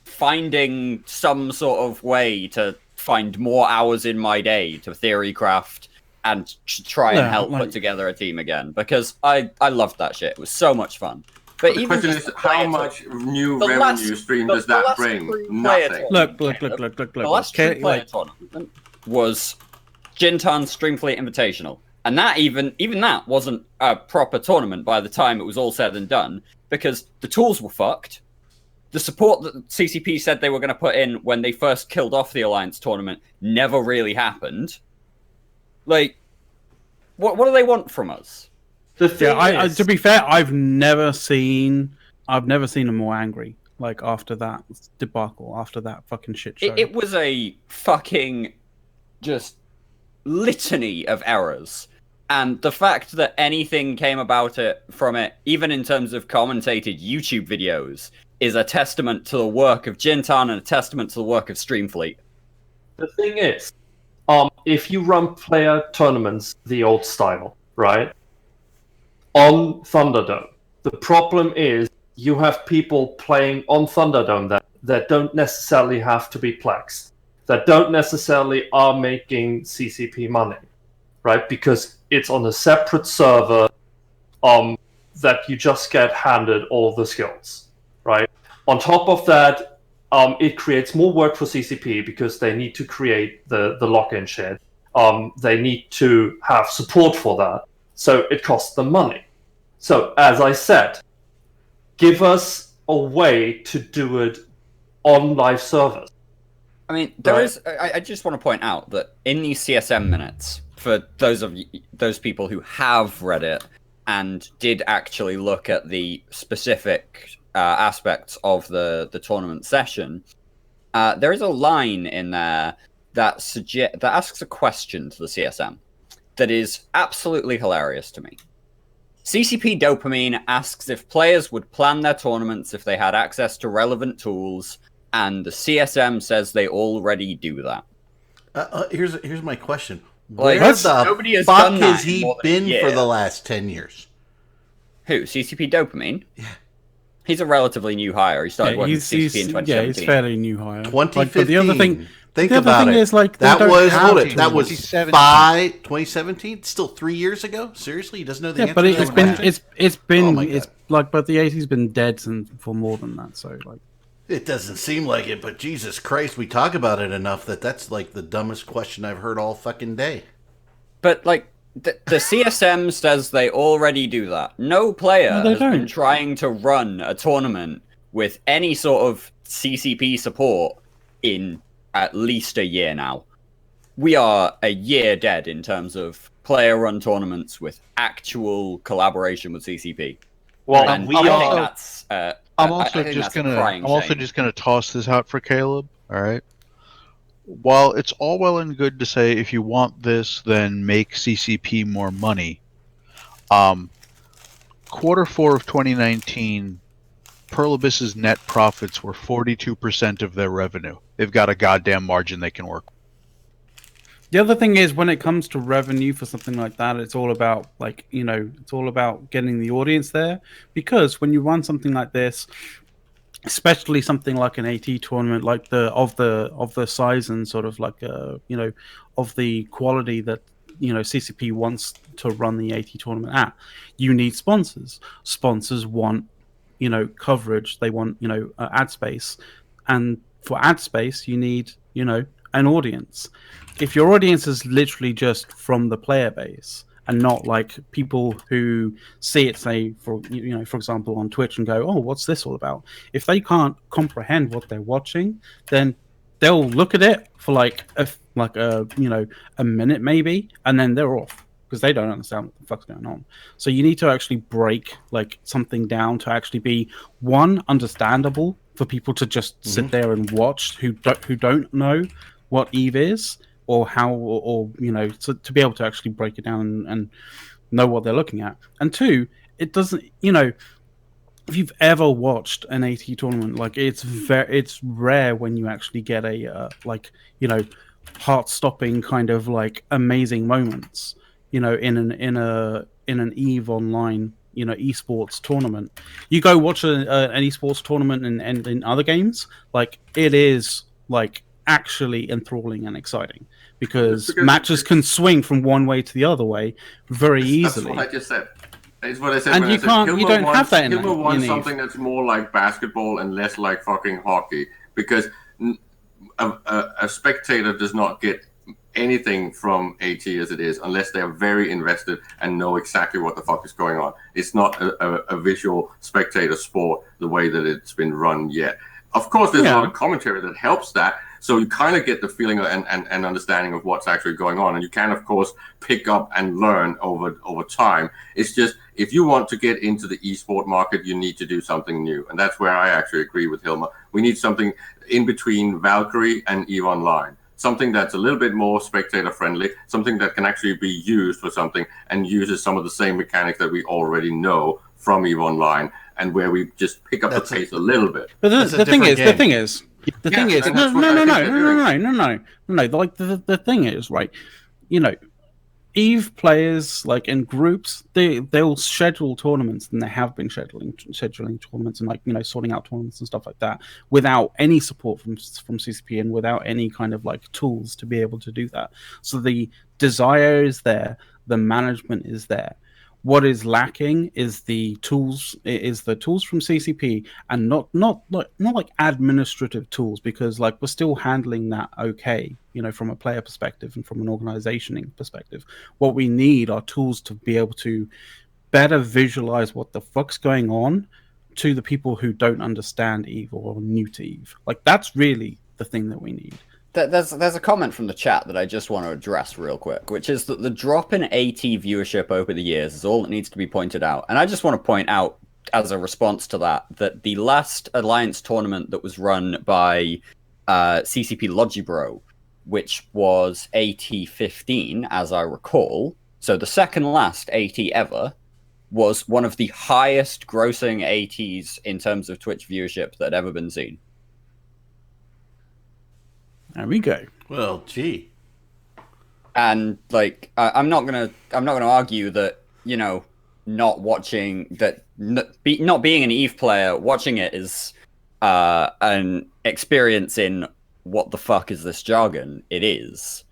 finding some sort of way to find more hours in my day to theory craft and try and help put together a team again, because I loved that shit. It was so much fun. But The even question just is, the player how tour- much new the revenue last- stream the- does the that last bring? free-player Nothing. tournament- Look. The last Okay, player like, tournament was Jintan's Streamfleet Invitational. And that even that wasn't a proper tournament by the time it was all said and done, because the tools were fucked. The support that CCP said they were going to put in when they first killed off the Alliance tournament never really happened. Like, what do they want from us? The thing I, is, to be fair, I've never seen them more angry. Like after that debacle, after that fucking shit show. It was a fucking just litany of errors. And the fact that anything came about it from it, even in terms of commentated YouTube videos, is a testament to the work of Jintan and a testament to the work of Streamfleet. the thing is, if you run player tournaments the old style, right, on Thunderdome, the problem is you have people playing on Thunderdome that don't necessarily have to be Plex, that don't necessarily are making CCP money, right? Because it's on a separate server that you just get handed all the skills, right? On top of that, It creates more work for CCP because they need to create the login shed. They need to have support for that. So it costs them money. So as I said, give us a way to do it on live servers. I mean, I just want to point out that in these CSM minutes, for those people who have read it and did actually look at the specific aspects of the tournament session, there is a line in there that asks a question to the CSM that is absolutely hilarious to me. CCP Dopamine asks if players would plan their tournaments if they had access to relevant tools, and the CSM says they already do that. Here's my question. Like, Where the nobody has fuck done that has in he more than a been year. for the last 10 years? Who? CCP Dopamine? Yeah. He's a relatively new hire. He started working he's, for CCP in 2017. yeah, he's fairly new hire. 2015. But the other thing, Think the other about thing it. is, like, they that don't was have hold it. to. That was 2017. 2017. Still 3 years ago. Seriously, he doesn't know the Yeah, answer. but to it's that been question? it's been Oh my God. it's like, but the 80's been dead for more than that. So like, It doesn't seem like it, but Jesus Christ, we talk about it enough that's like the dumbest question I've heard all fucking day. But, like, the CSM says they already do that. No player No, they has been don't. trying to run a tournament with any sort of CCP support in at least a year now. We are a year dead in terms of player-run tournaments with actual collaboration with CCP. Well, And we I think are. that's I'm I also think just that's a gonna crying I'm also shame. just gonna toss this out for Caleb. All right. While it's all well and good to say if you want this, then make CCP more money. Q4 of 2019, Pearl Abyss's net profits were 42% of their revenue. They've got a goddamn margin they can work. the other thing is, when it comes to revenue for something like that, it's all about, like, you know, it's all about getting the audience there. Because when you run something like this, especially something like an AT tournament, like of the size and sort of like you know, of the quality that, you know, CCP wants to run the AT tournament at, you need sponsors. Sponsors want, you know, coverage. They want, you know, ad space, and for ad space, you need, you know, an audience. If your audience is literally just from the player base and not like people who see it, say, for, you know, for example, on Twitch and go, oh, what's this all about? If they can't comprehend what they're watching, then they'll look at it for like a you know, a minute maybe, and then they're off because they don't understand what the fuck's going on. So you need to actually break like something down to actually be, one, understandable for people to just sit there and watch who don't know what Eve is, or how, or you know, to be able to actually break it down and know what they're looking at. And two, it doesn't, you know, if you've ever watched an AT tournament, like, it's rare when you actually get a like, you know, heart-stopping kind of like amazing moments, you know, in an EVE Online, you know, esports tournament. You go watch an esports tournament and in other games, like, it is like actually enthralling and exciting because matches can swing from one way to the other way very easily. That's what I just said. It's what I said. And when you I said can't- you Gilmore don't wants, have that in Gilmore wants Eve. something that's more like basketball and less like fucking hockey, because a spectator does not get anything from AT as it is unless they're very invested and know exactly what the fuck is going on. It's not a visual spectator sport the way that it's been run yet. Of course, there's a lot of commentary that helps that, so you kind of get the feeling and understanding of what's actually going on, and you can, of course, pick up and learn over time. It's just, if you want to get into the esport market, you need to do something new, and that's where I actually agree with Hilma. We need something in between Valkyrie and EVE Online. Something that's a little bit more spectator friendly, something that can actually be used for something and uses some of the same mechanics that we already know from EVE Online, and where we just pick up the pace a little bit. But the thing is, like, the thing is, right, you know, EVE players, like, in groups, they'll schedule tournaments, and they have been scheduling tournaments and, like, you know, sorting out tournaments and stuff like that without any support from CCP and without any kind of like tools to be able to do that. So the desire is there, the management is there. What is lacking is the tools. Is the tools from CCP, and not like administrative tools, because like we're still handling that okay, from a player perspective and from an organization perspective. What we need are tools to be able to better visualize what the fuck's going on to the people who don't understand EVE or are new to EVE. Like that's really the thing that we need. There's a comment from the chat that I just want to address real quick, which is that the drop in AT viewership over the years is all that needs to be pointed out. And I just want to point out, as a response to that the last Alliance tournament that was run by CCP Logibro, which was AT15, as I recall, so the second last AT ever, was one of the highest grossing ATs in terms of Twitch viewership that had ever been seen. There we go. Well, gee. And like, I'm not gonna argue that not watching that, not being an EVE player, watching it is an experience in what the fuck is this jargon. It is,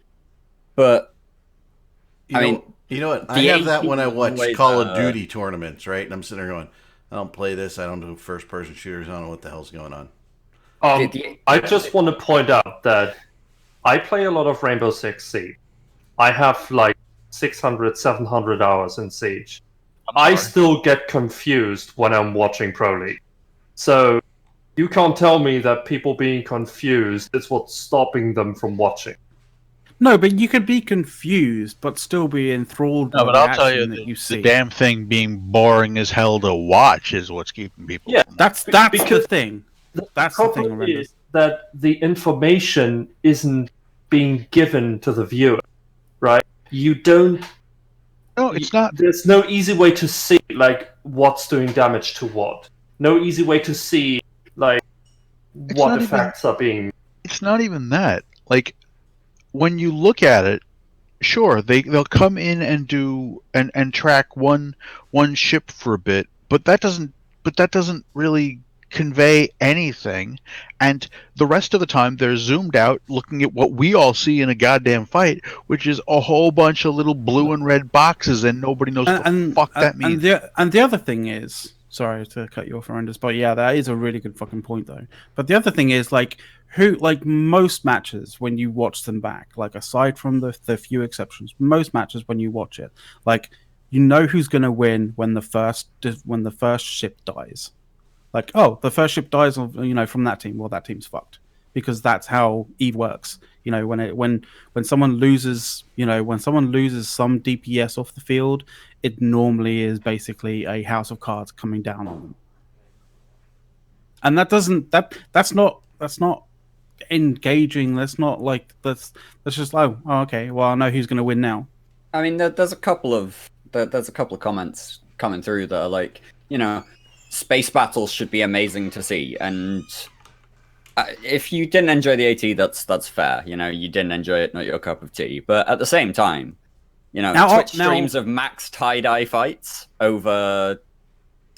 but You know what? I have that when I watch always, Call of Duty tournaments, right? And I'm sitting there going, I don't play this. I don't do first-person shooters. I don't know what the hell's going on. I just want to point out that I play a lot of Rainbow Six Siege. I have like 600, 700 hours in Siege. I still get confused when I'm watching Pro League. So you can't tell me that people being confused is what's stopping them from watching. No, but you could be confused, but still be enthralled. No, by but the I'll tell you, action that you see. the damn thing being boring as hell to watch is what's keeping people. Yeah, That's because the thing. That's the thing. problem is that the information isn't being given to the viewer, right? You don't. No, it's not. There's no easy way to see like what's doing damage to what. No easy way to see like what effects are being. It's not even that. Like when you look at it, sure they'll come in and do and track one ship for a bit, but that doesn't really convey anything, and the rest of the time they're zoomed out looking at what we all see in a goddamn fight, which is a whole bunch of little blue and red boxes, and nobody knows what the fuck that means. And the other thing is, sorry to cut you off, Horrendous, but yeah, that is a really good fucking point though. But the other thing is like most matches when you watch them back, like aside from the few exceptions, most matches when you watch it, like you know who's going to win when the first ship dies. Like, oh, the first ship dies, from that team. Well, that team's fucked, because that's how EVE works. When someone loses, when someone loses some DPS off the field, it normally is basically a house of cards coming down on them. And that's not engaging. That's not like that's just okay. Well, I know who's going to win now. I mean, there's a couple of comments coming through that are like, space battles should be amazing to see, and if you didn't enjoy the AT, that's fair. You didn't enjoy it, not your cup of tea. But at the same time, Twitch streams of max tie-dye fights over,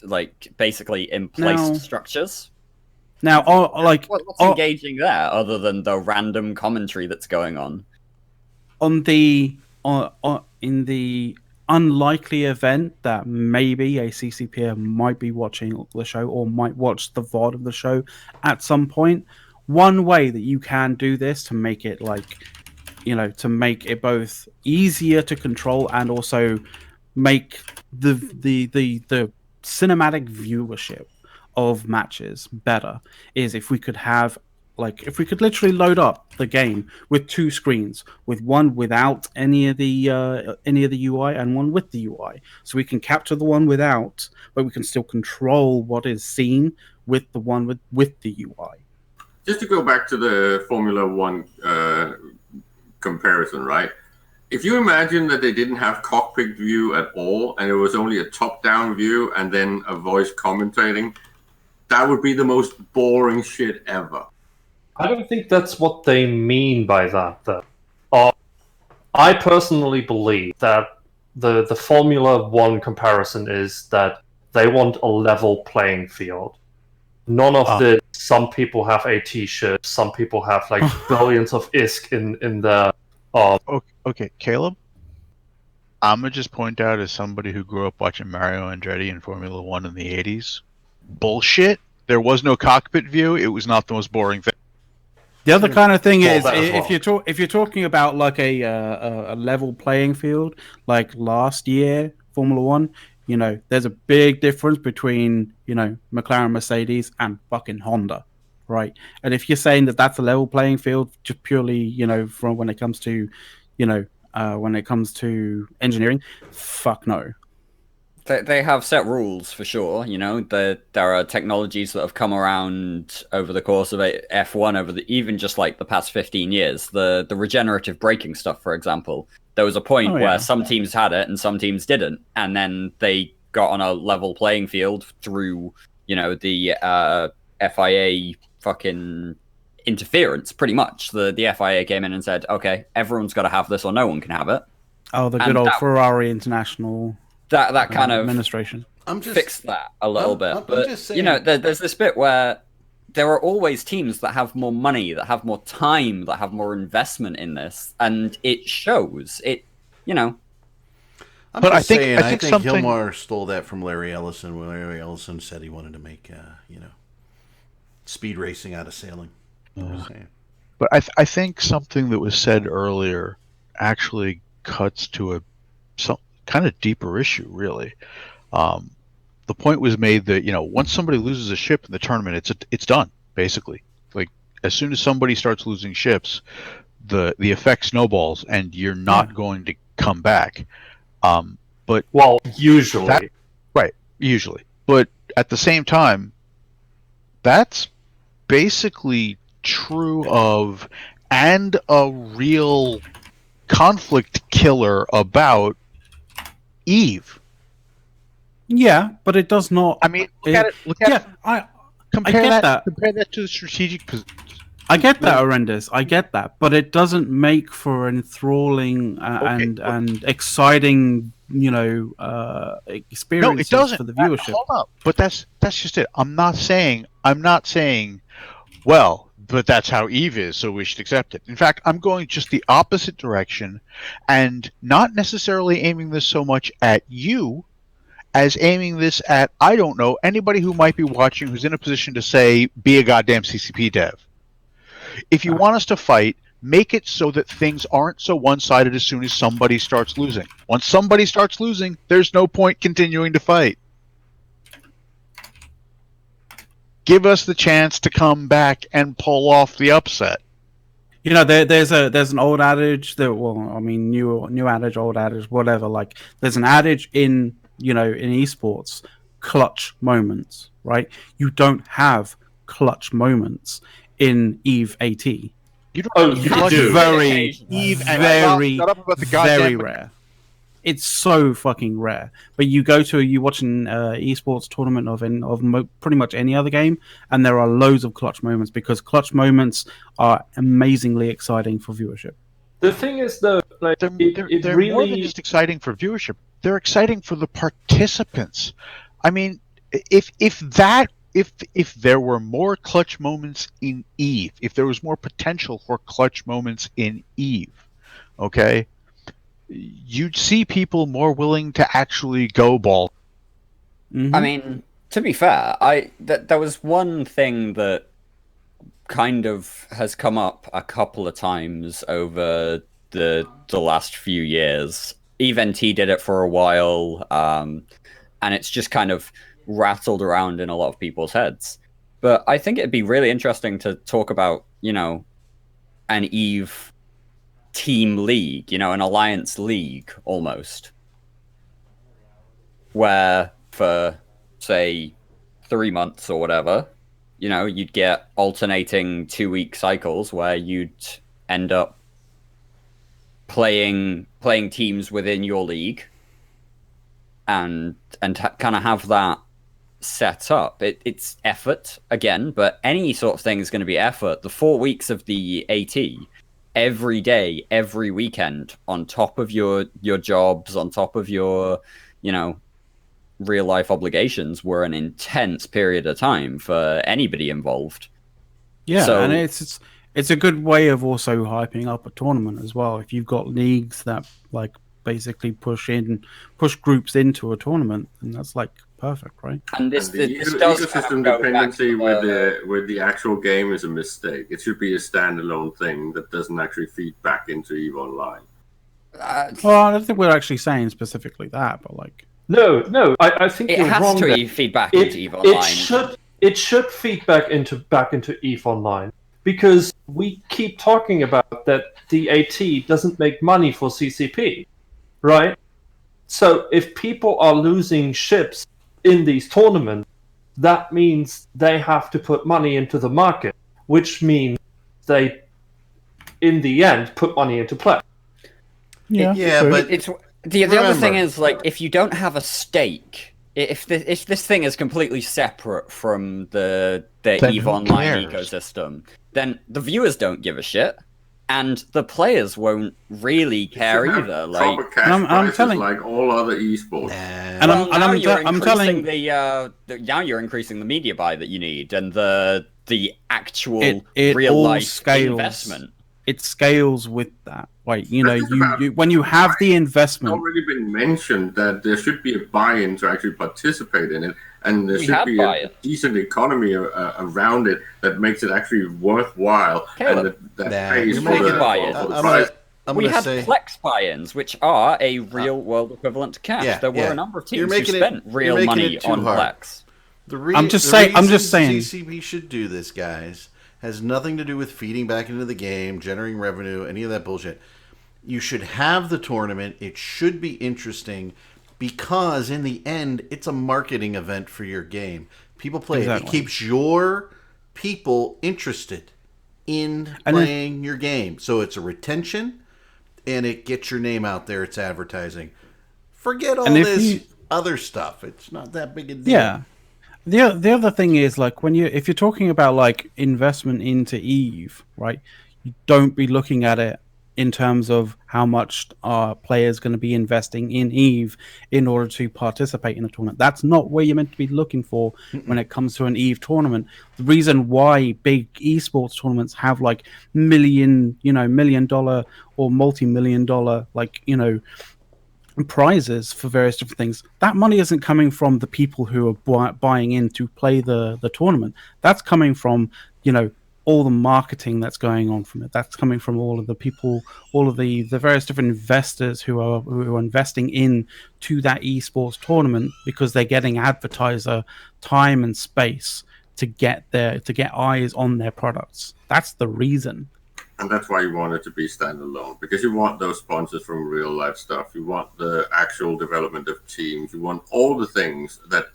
like, basically in placed structures. Now, what's engaging there other than the random commentary that's going on? In the unlikely event that maybe a CCPer might be watching the show or might watch the VOD of the show at some point, one way that you can do this to make it to make it both easier to control and also make the cinematic viewership of matches better is if we could literally load up the game with two screens, with one without any of the UI and one with the UI, so we can capture the one without, but we can still control what is seen with the one with the UI. Just to go back to the Formula One comparison, right? If you imagine that they didn't have cockpit view at all, and it was only a top-down view and then a voice commentating, that would be the most boring shit ever. I don't think that's what they mean by that, though. I personally believe that the Formula One comparison is that they want a level playing field. None of the some people have AT ships, some people have like billions of ISK in the. Okay, Caleb. I'm gonna just point out, as somebody who grew up watching Mario Andretti in Formula One in the '80s, bullshit. There was no cockpit view. It was not the most boring thing. The other kind of thing Well, is, that as if you're talking about like a level playing field, like last year Formula One, you know, there's a big difference between, you know, McLaren, Mercedes, and fucking Honda, right? And if you're saying that that's a level playing field, just purely, you know, from when it comes to, you know, when it comes to engineering, fuck no. They have set rules for sure. You know, there are technologies that have come around over the course of F1 over even just like the past 15 years. The regenerative braking stuff, for example. There was a point where some teams had it and some teams didn't, and then they got on a level playing field through, you know, the FIA fucking interference. Pretty much, the FIA came in and said, "Okay, everyone's got to have this, or no one can have it." Oh, the good old Ferrari International. That kind of administration. Fixed that a little bit. But, just saying, you know, there's this bit where there are always teams that have more money, that have more time, that have more investment in this, and it shows. It, you know. But I think Hilmar stole that from Larry Ellison when Larry Ellison said he wanted to make, you know, speed racing out of sailing. But I think something that was said earlier actually cuts to some kind of deeper issue, really. The point was made that, you know, once somebody loses a ship in the tournament, it's done, basically. Like, as soon as somebody starts losing ships, the effect snowballs, and you're not going to come back. But usually, usually. But at the same time, that's basically true of, and a real conflict killer about, Eve. Yeah, but it does not. I mean, look at it. Compare that to the strategic position. I get that, Horrendous. I get that, but it doesn't make for enthralling and exciting, you know, experiences No, it doesn't. for the viewership. Hold up, but that's just it. I'm not saying. Well, but that's how Eve is, so we should accept it. In fact, I'm going just the opposite direction, and not necessarily aiming this so much at you, as aiming this at, I don't know, anybody who might be watching who's in a position to say, be a goddamn CCP dev. If you want us to fight, make it so that things aren't so one-sided as soon as somebody starts losing. Once somebody starts losing, there's no point continuing to fight. Give us the chance to come back and pull off the upset. You know, there's an old adage that, well, I mean, new adage, old adage, whatever. Like, there's an adage in, you know, in esports, clutch moments, right? You don't have clutch moments in Eve AT. You don't. It's very, Eve very rare. It's so fucking rare. But you watch an esports tournament of pretty much any other game, and there are loads of clutch moments, because clutch moments are amazingly exciting for viewership. The thing is, though, like, they're really more than just exciting for viewership. They're exciting for the participants. I mean, if there were more clutch moments in Eve, if there was more potential for clutch moments in Eve, okay, you'd see people more willing to actually go ball. Mm-hmm. I mean, to be fair, there was one thing that kind of has come up a couple of times over the last few years. EVNT did it for a while, and it's just kind of rattled around in a lot of people's heads. But I think it'd be really interesting to talk about, you know, an Eve team league, you know, an alliance league almost, where for, say, 3 months or whatever, you know, you'd get alternating 2-week cycles where you'd end up playing teams within your league and kind of have that set up. It's effort again, but any sort of thing is going to be effort. The 4 weeks of the AT, every day, every weekend, on top of your jobs, on top of your, you know, real life obligations, were an intense period of time for anybody involved. Yeah, so, and it's a good way of also hyping up a tournament as well. If you've got leagues that, like, basically push groups into a tournament, and that's like perfect, right? And this, And the this does ecosystem kind of go back dependency to with the actual game is a mistake. It should be a standalone thing that doesn't actually feed back into EVE Online. Well, I don't think we're actually saying specifically that, but like, No, I think it you're has wrong to there. feed back into EVE Online. It should feed back into EVE Online, because we keep talking about that DAT doesn't make money for CCP, right? So if people are losing ships in these tournaments, that means they have to put money into the market, which means they, in the end, put money into play. Yeah, but It's the other thing remember- is, like, if you don't have a stake, if this thing is completely separate from the Then EVE who Online cares? ecosystem, then the viewers don't give a shit, and the players won't really care Should have either. Like, proper cash I'm prices telling- like all other esports. And well, I'm now you're I'm telling increasing now you're increasing the media buy that you need and the actual it real all life scales. investment. it scales with that. Like, you know, That's about- you when you have the It's investment. already been mentioned that there should be a buy-in to actually participate in it, and there We should have be buy-in. a decent economy around it that makes it actually worthwhile Caleb. and that Nah, pays you're for making the, it- buy-in. for the I'm prize. We gonna had say Plex buy-ins, which are a real-world equivalent to cash. Yeah, there were yeah. a number of You're teams who making it- spent you're real making money it too on hard. Plex. I'm just saying- CCP should do this, guys, has nothing to do with feeding back into the game, generating revenue, any of that bullshit. You should have the tournament. It should be interesting because in the end, it's a marketing event for your game. People play it. It Exactly. keeps your people interested in And then- playing your game. So it's a retention and it gets your name out there. It's advertising. Forget all And if this you- other stuff. It's not that big a deal. Yeah. The other thing is, like, if you're talking about like investment into Eve, right? You don't be looking at it in terms of how much are players going to be investing in Eve in order to participate in a tournament. That's not where you're meant to be looking for when it comes to an Eve tournament. The reason why big esports tournaments have like $1 million or multi-million dollar, like, you know, prizes for various different things, that money isn't coming from the people who are buying in to play the tournament. That's coming from, you know, all the marketing that's going on from it. That's coming from all of the people, all of the various different investors who are investing in to that esports tournament, because they're getting advertiser time and space to get eyes on their products. That's the reason. And that's why you want it to be standalone, because you want those sponsors from real life stuff. You want the actual development of teams. You want all the things that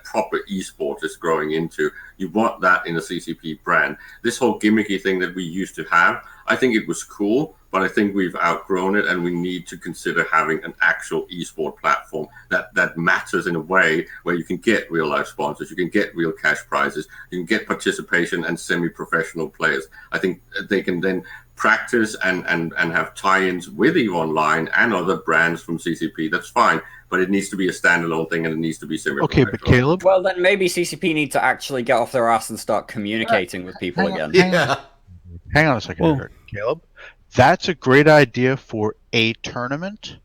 proper esports is growing into. You want that in a CCP brand. This whole gimmicky thing that we used to have, I think it was cool, but I think we've outgrown it, and we need to consider having an actual esport platform that matters in a way where you can get real life sponsors, you can get real cash prizes, you can get participation and semi-professional players. I think they can then practice and have tie-ins with EVE Online and other brands from CCP. That's fine, but it needs to be a standalone thing, and it needs to be semi-professional. Okay, but Caleb, Well, then maybe CCP need to actually get off their ass and start communicating with people hang on. again. Yeah. hang on a second, Well- here, Caleb. That's a great idea for a tournament,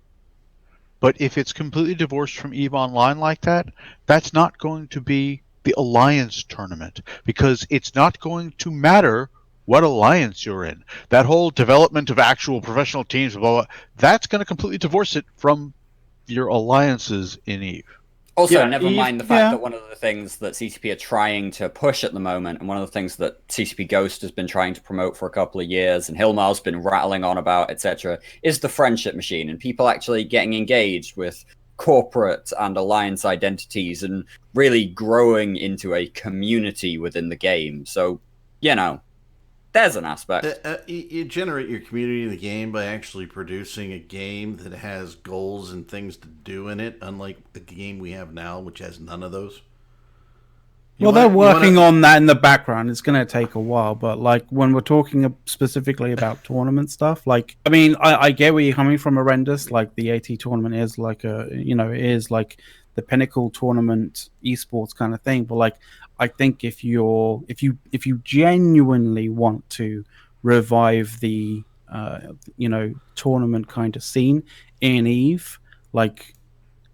but if it's completely divorced from EVE Online like that, that's not going to be the Alliance tournament, because it's not going to matter what alliance you're in. That whole development of actual professional teams, blah, blah, blah, that's going to completely divorce it from your alliances in EVE. Also, Yeah, never Eve- mind the fact yeah. that one of the things that CCP are trying to push at the moment, and one of the things that CCP Ghost has been trying to promote for a couple of years, and Hilmar's been rattling on about, etc., is the friendship machine, and people actually getting engaged with corporate and alliance identities and really growing into a community within the game. So, you know, there's an aspect. You generate your community in the game by actually producing a game that has goals and things to do in it, unlike the game we have now, which has none of those. Well, they're working on that in the background. It's going to take a while, but like when we're talking specifically about tournament stuff, like, I mean, I get where you're coming from, Horrendous. Like the AT tournament is like it is like the pinnacle tournament esports kind of thing. But like, I think if you genuinely want to revive the tournament kind of scene, in Eve, like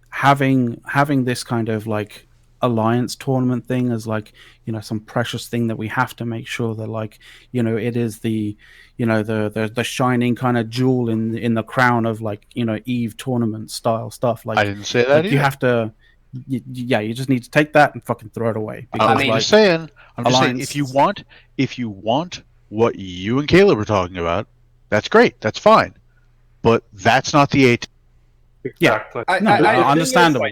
having this kind of like alliance tournament thing as like, you know, some precious thing that we have to make sure that, like, you know, it is the, you know, the shining kind of jewel in the crown of, like, you know, Eve tournament style stuff. Like, I didn't say that like either. you have to, you just need to take that and fucking throw it away. I'm mean, just saying. I'm just saying, Alliance- if you want what you and Caleb are talking about, that's great. That's fine. But that's not the AT. Exactly. Understandable.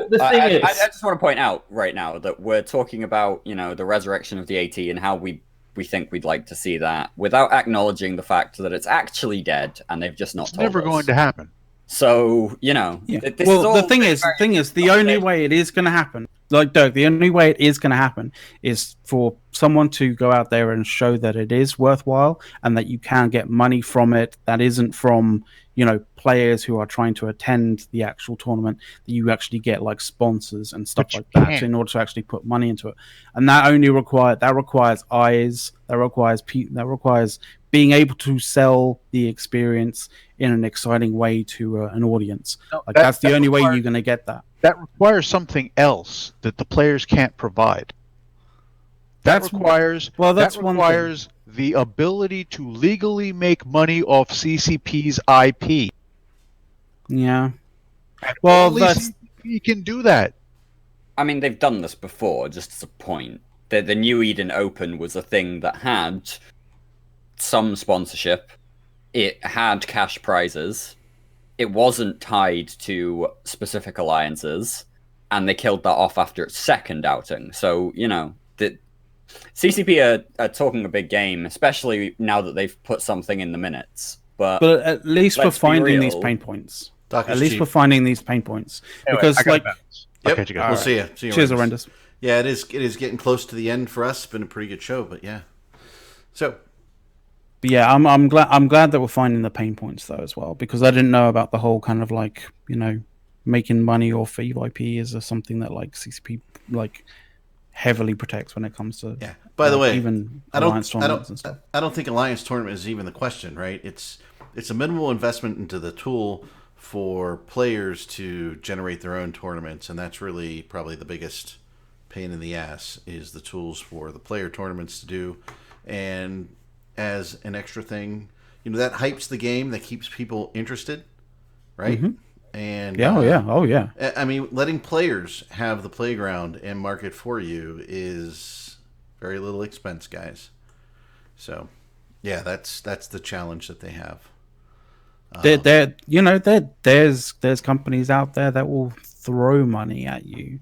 The thing I is- just want to point out right now that we're talking about, you know, the resurrection of the AT and how we think we'd like to see that, without acknowledging the fact that it's actually dead and they've just not It's told never us. going to happen. So, you know, Yeah. this is Well, all the thing is, the only way it is going to happen, like Dirk, the only way it is going to happen is for someone to go out there and show that it is worthwhile and that you can get money from it. That isn't from, you know, players who are trying to attend the actual tournament. That you actually get like sponsors and stuff But you like that can't. in order to actually put money into it. And that only requires eyes. That requires being able to sell the experience in an exciting way to an audience. No, Like that- that's the that only way requires- you're going to get that. That requires something else that the players can't provide. That That's- requires that's that one requires the ability to legally make money off CCP's IP. Yeah. And Well, only that's- CCP can do that. I mean, they've done this before, just as a point. The New Eden Open was a thing that had some sponsorship. It had cash prizes. It wasn't tied to specific alliances, and they killed that off after its second outing. So, you know, the CCP are talking a big game, especially now that they've put something in the minutes. But at least for let's be finding these real. pain points. Doc At is least cheap. for finding these pain points. Anyway, Because I gotta like bounce. Yep. Okay, you guys. We'll see you. See you. cheers, Horrendous. horrendous. Yeah, it is getting close to the end for us. It's been a pretty good show, but yeah. So But yeah, I'm glad that we're finding the pain points though as well, because I didn't know about the whole kind of like, you know, making money off Eve IP is something that like CCP like heavily protects when it comes to yeah. By the way, even I alliance don't tournaments and stuff. I don't think alliance tournament is even the question, right? It's a minimal investment into the tool for players to generate their own tournaments, and that's really probably the biggest pain in the ass is the tools for the player tournaments to do. And as an extra thing, you know, that hypes the game, that keeps people interested, right? And Yeah, oh yeah. I mean, letting players have the playground and market for you is very little expense, guys. So, yeah, that's the challenge that they have. There's companies out there that will throw money at you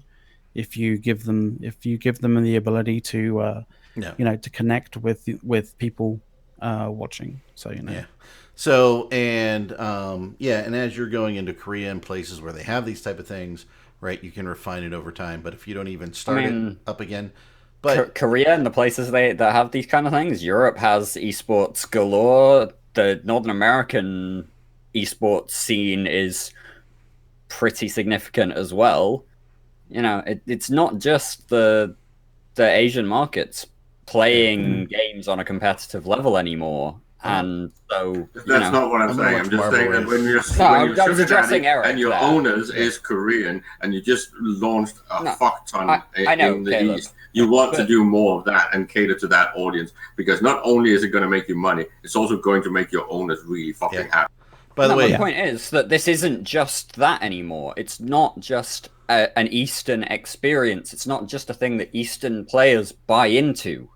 if you give them the ability to Yeah. you know, to connect with people watching. So you know. Yeah. So and and as you're going into Korea and places where they have these type of things, right, you can refine it over time. But if you don't even start it up again, but Korea and the places that have these kind of things, Europe has esports galore. The Northern American esports scene is pretty significant as well. You know, it's not just the Asian markets playing games on a competitive level anymore. And so That's not what I'm saying. I'm just saying that when you're I was sugar addressing daddy Eric and your there. owners is Korean and you just launched a fuck ton I know, in the Caleb. East, you want to But- do more of that and cater to that audience because not only is it going to make you money, it's also going to make your owners really fucking happy. by the way, my point is that this isn't just that anymore. It's not just an Eastern experience. It's not just a thing that Eastern players buy into.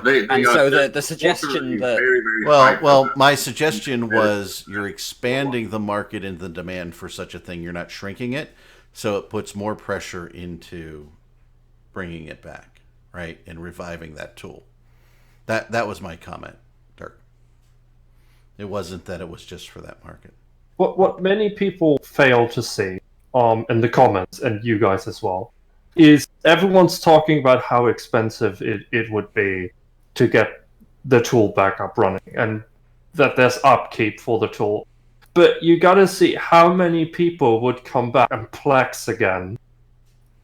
They And are so just the suggestion that very, very hyped well, up. my suggestion was you're expanding the market and the demand for such a thing. You're not shrinking it, so it puts more pressure into bringing it back, right, and reviving that tool. That was my comment, Dirk. It wasn't that it was just for that market. What many people fail to see in the comments, and you guys as well, is everyone's talking about how expensive it would be to get the tool back up running and that there's upkeep for the tool. But you gotta see how many people would come back and Plex again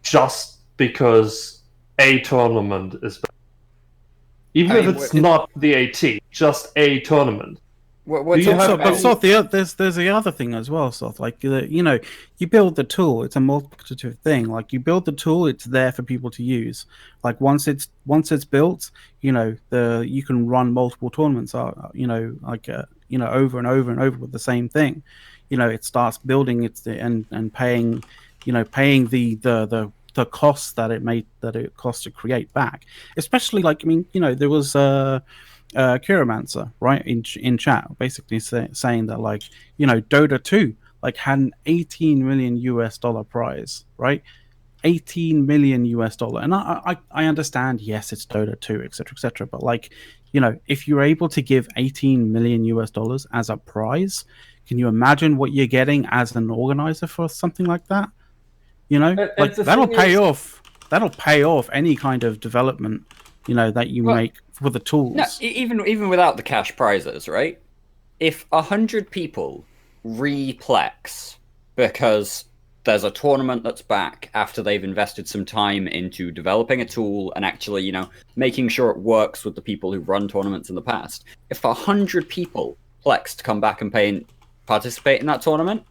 just because a tournament is back. Even if it's not the AT, just a tournament. What Do you have But Soth, there's the other thing as well, Soth. Like you build the tool, it's a multiplicative thing. Like you build the tool, it's there for people to use. Like once it's built, you can run multiple tournaments. Over and over and over with the same thing. It starts building and paying, paying the costs that it costs to create back. Especially there was Kyromancer, right, in chat, basically saying that Dota 2 had an $18 million prize, right? $18 million, and I understand, yes, it's Dota 2, etc., but if you're able to give $18 million as a prize, can you imagine what you're getting as an organizer for something like that? That'll pay off. That'll pay off any kind of development, that you make for the tools. No, even without the cash prizes, right? If 100 people replex because there's a tournament that's back after they've invested some time into developing a tool and actually, making sure it works with the people who run tournaments in the past. If 100 people plex to come back and participate in that tournament,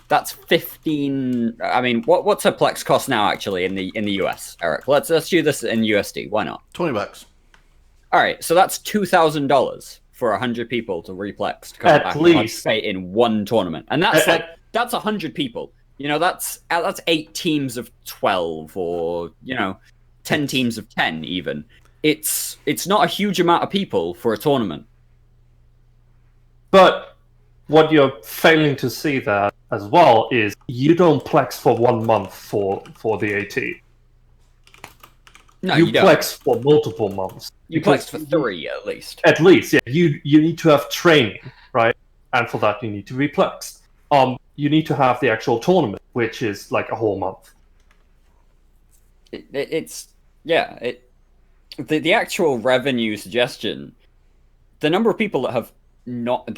that's 15. I mean, what's a plex cost now actually in the US, Eric? Let's do this in USD. Why not? $20. All right, so that's $2,000 for 100 people to replex to come back and participate in one tournament, and that's 100 people. That's 8 teams of 12, or 10 teams of 10. Even it's not a huge amount of people for a tournament. But what you're failing to see there as well is you don't plex for 1 month for the AT. No, you don't. plex for multiple months. You plex for 3 at least. At least, yeah. You need to have training, right? And for that you need to replex. You need to have the actual tournament, which is like a whole month. The actual revenue suggestion, the number of people that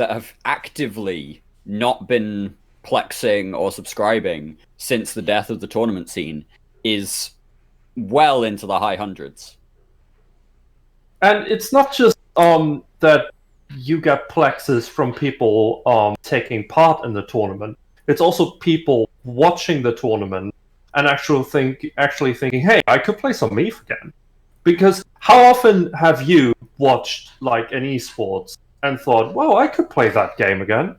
have actively not been plexing or subscribing since the death of the tournament scene is well into the high hundreds. And it's not just that you get plexes from people taking part in the tournament. It's also people watching the tournament and actually thinking, hey, I could play some EVE again. Because how often have you watched an esports and thought, well, I could play that game again?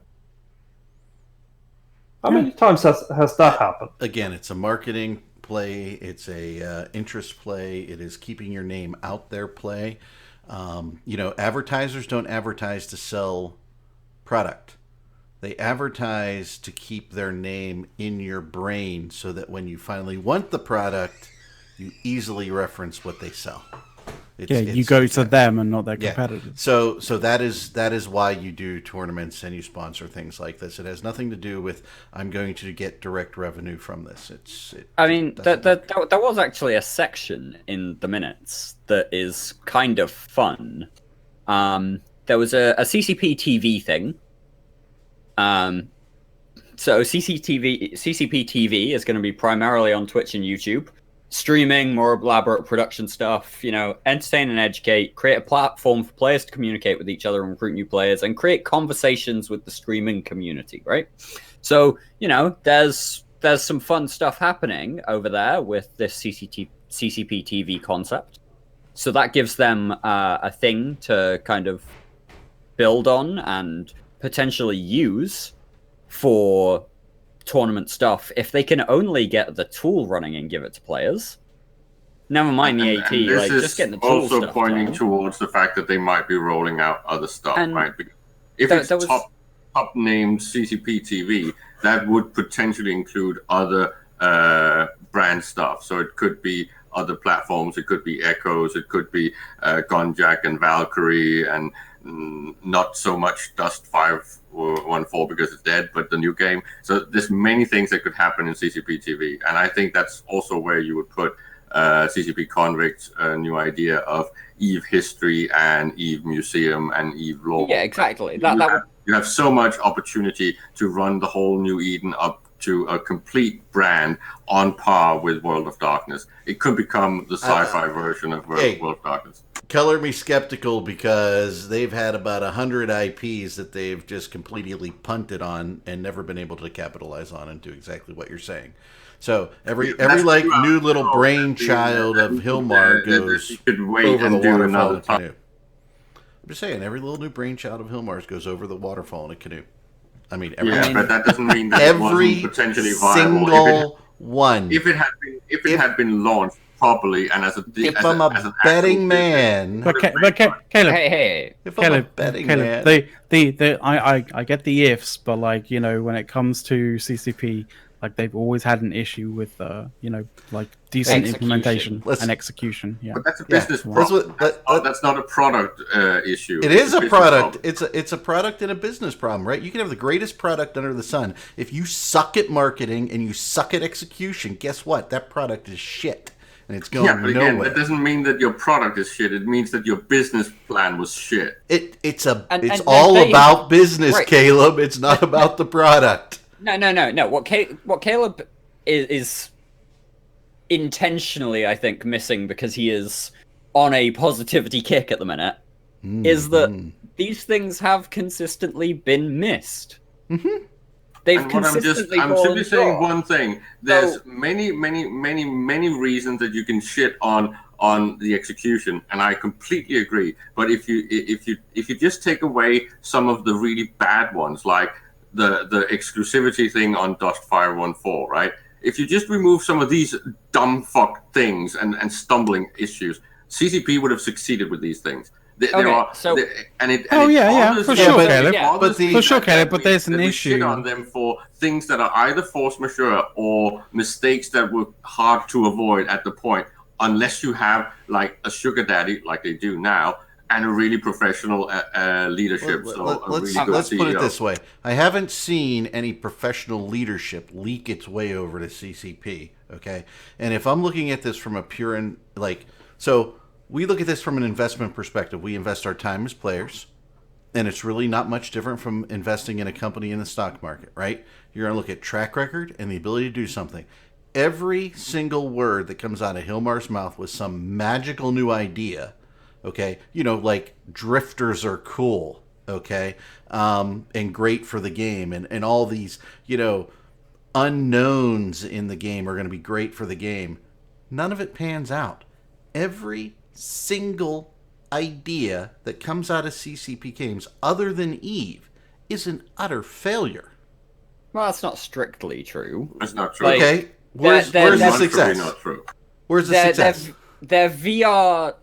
How many times has that happened? Again, it's a marketing play. It's a interest play. It is keeping your name out there play. Advertisers don't advertise to sell product. They advertise to keep their name in your brain so that when you finally want the product, you easily reference what they sell. You go to them and not their competitors. So that is why you do tournaments and you sponsor things like this. It has nothing to do with I'm going to get direct revenue from this. There was actually a section in the minutes that is kind of fun. There was a CCP TV thing. So CCP TV is going to be primarily on Twitch and YouTube. Streaming, more elaborate production stuff, entertain and educate, create a platform for players to communicate with each other and recruit new players, and create conversations with the streaming community, right? So, there's some fun stuff happening over there with this CCP TV concept. So that gives them a thing to kind of build on and potentially use for tournament stuff if they can only get the tool running and give it to players. Never mind the AT, and this is just getting the tool also stuff pointing done. towards the fact that they might be rolling out other stuff, And right? Because if it's top named CCP TV, that would potentially include other brand stuff. So it could be other platforms, it could be Echoes, it could be Gunjack and Valkyrie, and not so much Dust 514 because it's dead, but the new game. So there's many things that could happen in CCP TV, and I think that's also where you would put CCP Convict's new idea of EVE history and EVE museum and EVE lore. Yeah, exactly. You have so much opportunity to run the whole New Eden up to a complete brand on par with World of Darkness. It could become the sci-fi version of World of Darkness. Color me skeptical because they've had about 100 IPs that they've just completely punted on and never been able to capitalize on and do exactly what you're saying. So every like new little brainchild of Hilmar goes over the waterfall in a canoe. I'm just saying, every little new brainchild of Hilmar's goes over the waterfall in a canoe. I mean, but that doesn't mean that every it wasn't potentially viable. single one. If it had been launched properly and as a betting man, But Caleb, if I'm a betting man, I get the ifs, but like, you know, when it comes to CCP, like they've always had an issue with you know, like decent implementation and execution. Yeah, but that's a business problem. That's not a product issue. It is a product. It's a product and a business problem, right? You can have the greatest product under the sun. If you suck at marketing and you suck at execution, guess what? That product is shit. And it's going but again, nowhere. that doesn't mean that your product is shit. It means that your business plan was shit. It's all about business, right. Caleb. It's not about the product. No. What Caleb is intentionally, I think, missing because he is on a positivity kick at the minute, is that these things have consistently been missed. Mm-hmm. They've consistently I'm simply saying one thing. There's many reasons that you can shit on the execution, and I completely agree. But if you just take away some of the really bad ones, like the exclusivity thing on Dustfire 1.4, right? If you just remove some of these dumb fuck things and stumbling issues, CCP would have succeeded with these things. For sure, Caleb. But there's an issue on them for things that are either force majeure or mistakes that were hard to avoid at the point, unless you have like a sugar daddy, like they do now, and a really professional leadership. Let's put it this way: I haven't seen any professional leadership leak its way over to CCP. Okay, and if I'm looking at this from a pure we look at this from an investment perspective. We invest our time as players, and it's really not much different from investing in a company in the stock market, right? You're going to look at track record and the ability to do something. Every single word that comes out of Hilmar's mouth was some magical new idea, okay? You know, like drifters are cool, okay? And great for the game. And all these, you know, unknowns in the game are going to be great for the game. None of it pans out. Every single idea that comes out of CCP games, other than Eve, is an utter failure. Well, that's not strictly true. That's not true. Like, okay, where's the success? Not true. Where's the success? Their VR,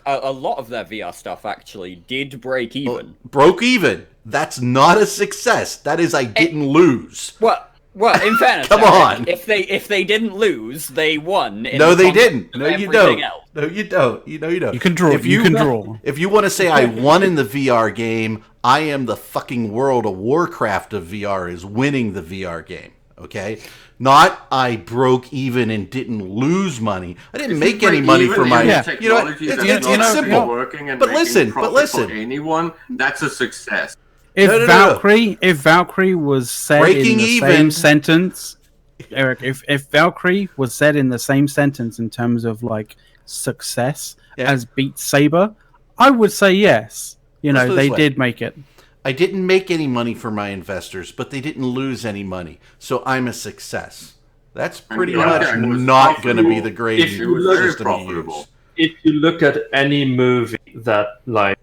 a lot of their VR stuff actually did break even. Well, broke even. That's not a success. That is, I didn't lose. Well, in fairness, come on. If they didn't lose, they won. No, they didn't. No, you don't. Else. No, you don't. You don't. You can draw. You can draw. If you want to say I won in the VR game, I am the fucking World of Warcraft of VR is winning the VR game. Okay, not I broke even and didn't lose money. I didn't make any money for my. You know, it's simple. But listen. For anyone, that's a success. If Valkyrie was said breaking in the same sentence, Eric, if Valkyrie was said in the same sentence in terms of like success as Beat Saber, I would say yes. You know, they did make it. I didn't make any money for my investors, but they didn't lose any money, so I'm a success. That's pretty much not going to be the grade system you use. If you look at any movie that like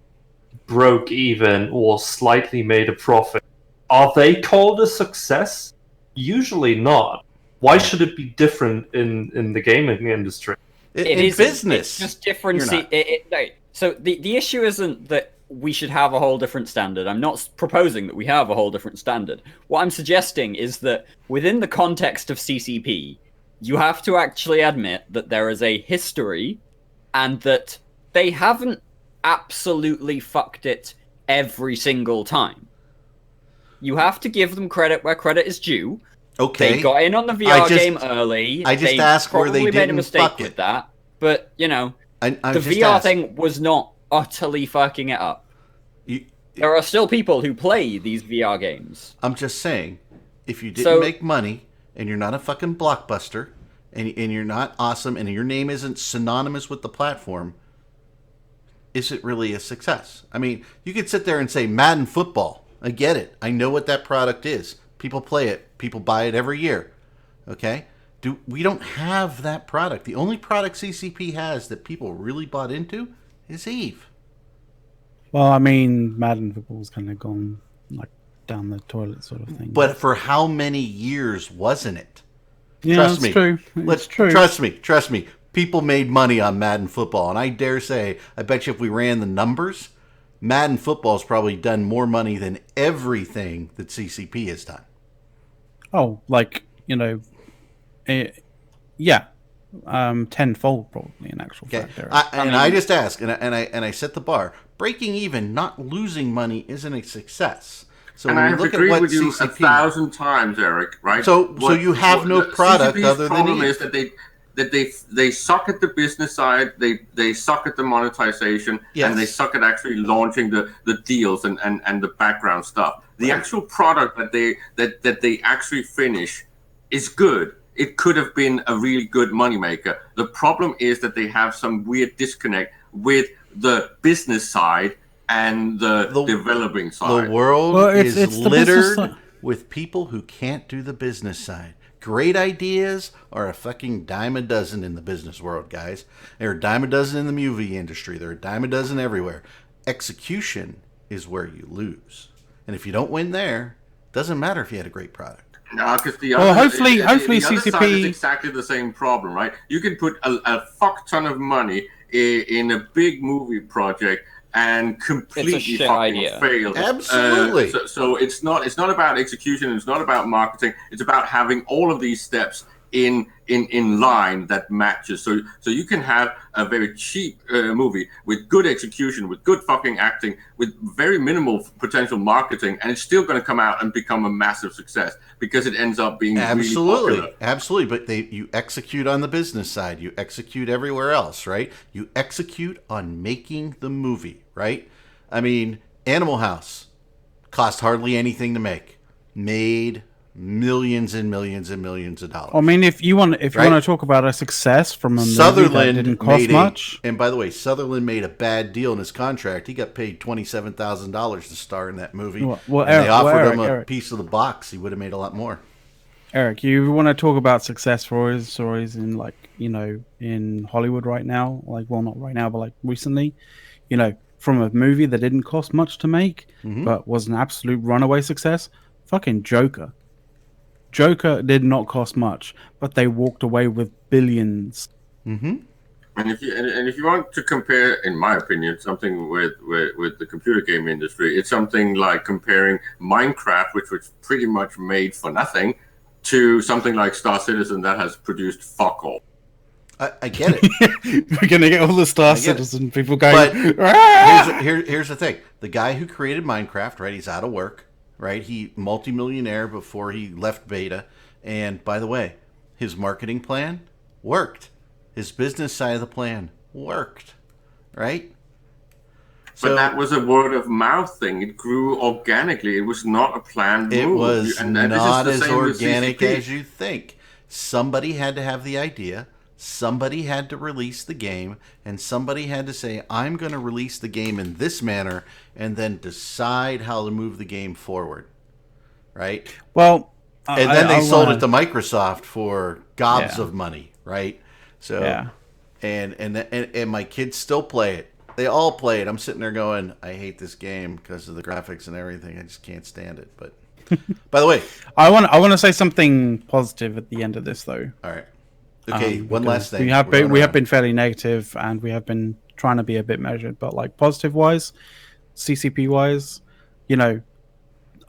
broke even or slightly made a profit, are they called a success? Usually not. Why should it be different in the gaming industry? It is business. It's just different. So the issue isn't that we should have a whole different standard. I'm not proposing that we have a whole different standard. What I'm suggesting is that within the context of CCP, you have to actually admit that there is a history and that they haven't absolutely fucked it every single time. You have to give them credit where credit is due. Okay. They got in on the VR game early. I just asked where they made a didn't mistake fuck with it. that. But, you know, the VR thing was not utterly fucking it up. There are still people who play these VR games. I'm just saying, if you didn't make money, and you're not a fucking blockbuster, and you're not awesome, and your name isn't synonymous with the platform, is it really a success? I mean, you could sit there and say Madden football. I get it. I know what that product is. People play it. People buy it every year. Okay? We don't have that product. The only product CCP has that people really bought into is Eve. Well, I mean, Madden football's kind of gone like down the toilet sort of thing. But for how many years wasn't it? Yeah, Trust that's me. true. Let's True. Trust me. People made money on Madden football, and I dare say, I bet you if we ran the numbers, Madden football's probably done more money than everything that CCP has done. Oh, like, you know, yeah, tenfold probably in actual Okay, fact. Eric. I just ask, and I set the bar. Breaking even, not losing money, isn't a success. So And when I you have look at agreed what with you CCP 1,000 times, Eric. Right? So you have no the product CCP's other than problem Eve. is that they suck at the business side, they suck at the monetization, Yes. and they suck at actually launching the deals and the background stuff. The actual product that they actually finish is good. It could have been a really good moneymaker. The problem is that they have some weird disconnect with the business side and the developing side. The world Well, is it's the business littered side. with people who can't do the business side. Great ideas are a fucking dime a dozen in the business world, guys. They're a dime a dozen in the movie industry. They're a dime a dozen everywhere. Execution is where you lose. And if you don't win there, doesn't matter if you had a great product. No, because hopefully the other CCP side is exactly the same problem, right? You can put a fuck ton of money in a big movie project and completely shit fucking idea. fail. Absolutely. So it's not about execution. It's not about marketing. It's about having all of these steps in line that matches. So you can have a very cheap movie with good execution, with good fucking acting, with very minimal potential marketing, and it's still going to come out and become a massive success because it ends up being Absolutely. really popular. Absolutely. But you execute on the business side. You execute everywhere else, right? You execute on making the movie, right? I mean, Animal House cost hardly anything to make. Made millions and millions and millions of dollars. I mean, if you want Right? to talk about a success from a movie that Sutherland didn't cost made much, and by the way, Sutherland made a bad deal in his contract. He got paid $27,000 to star in that movie. Well, and Eric- they offered him a Eric. piece of the box. He would have made a lot more. Eric, you want to talk about success stories in, like, you know, in Hollywood right now, like, well, not right now, but like recently, you know, from a movie that didn't cost much to make, but was an absolute runaway success. Fucking Joker. Joker did not cost much, but they walked away with billions. Mm-hmm. And if you want to compare, in my opinion, something with the computer game industry, it's something like comparing Minecraft, which was pretty much made for nothing, to something like Star Citizen that has produced fuck all. I get it. We're gonna get all the Star get it. Citizen people going. But "Ah!" here's the thing. The guy who created Minecraft, right, he's out of work, right? He multimillionaire before he left beta. And by the way, his marketing plan worked. His business side of the plan worked, right? But that was a word of mouth thing. It grew organically. It was not a planned move. It was this is not the as same with organic CCP. as you think. Somebody had to have the idea. Somebody had to release the game, and somebody had to say, I'm going to release the game in this manner, and then decide how to move the game forward, right? Well, And then they sold it to Microsoft for gobs Yeah. of money, right? So, Yeah. and my kids still play it. They all play it. I'm sitting there going, I hate this game because of the graphics and everything. I just can't stand it. But by the way, I want to say something positive at the end of this, though. all right. Okay, one because last thing. We have We're been going we have around. been fairly negative, and we have been trying to be a bit measured. But like positive wise, CCP wise, you know,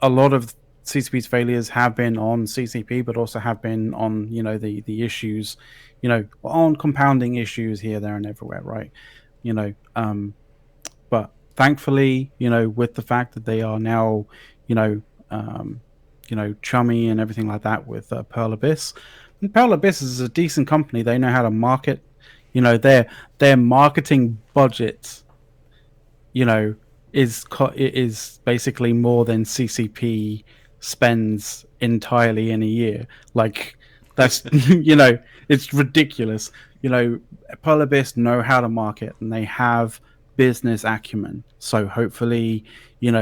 a lot of CCP's failures have been on CCP, but also have been on, you know, the issues, you know, on compounding issues here, there, and everywhere, right? You know, but thankfully, you know, with the fact that they are now, you know, chummy and everything like that with Pearl Abyss. And Pearl Abyss is a decent company. They know how to market. You know, their marketing budget, you know, is basically more than CCP spends entirely in a year. Like, That's it's ridiculous. Polar Bears know how to market, and they have business acumen. So hopefully,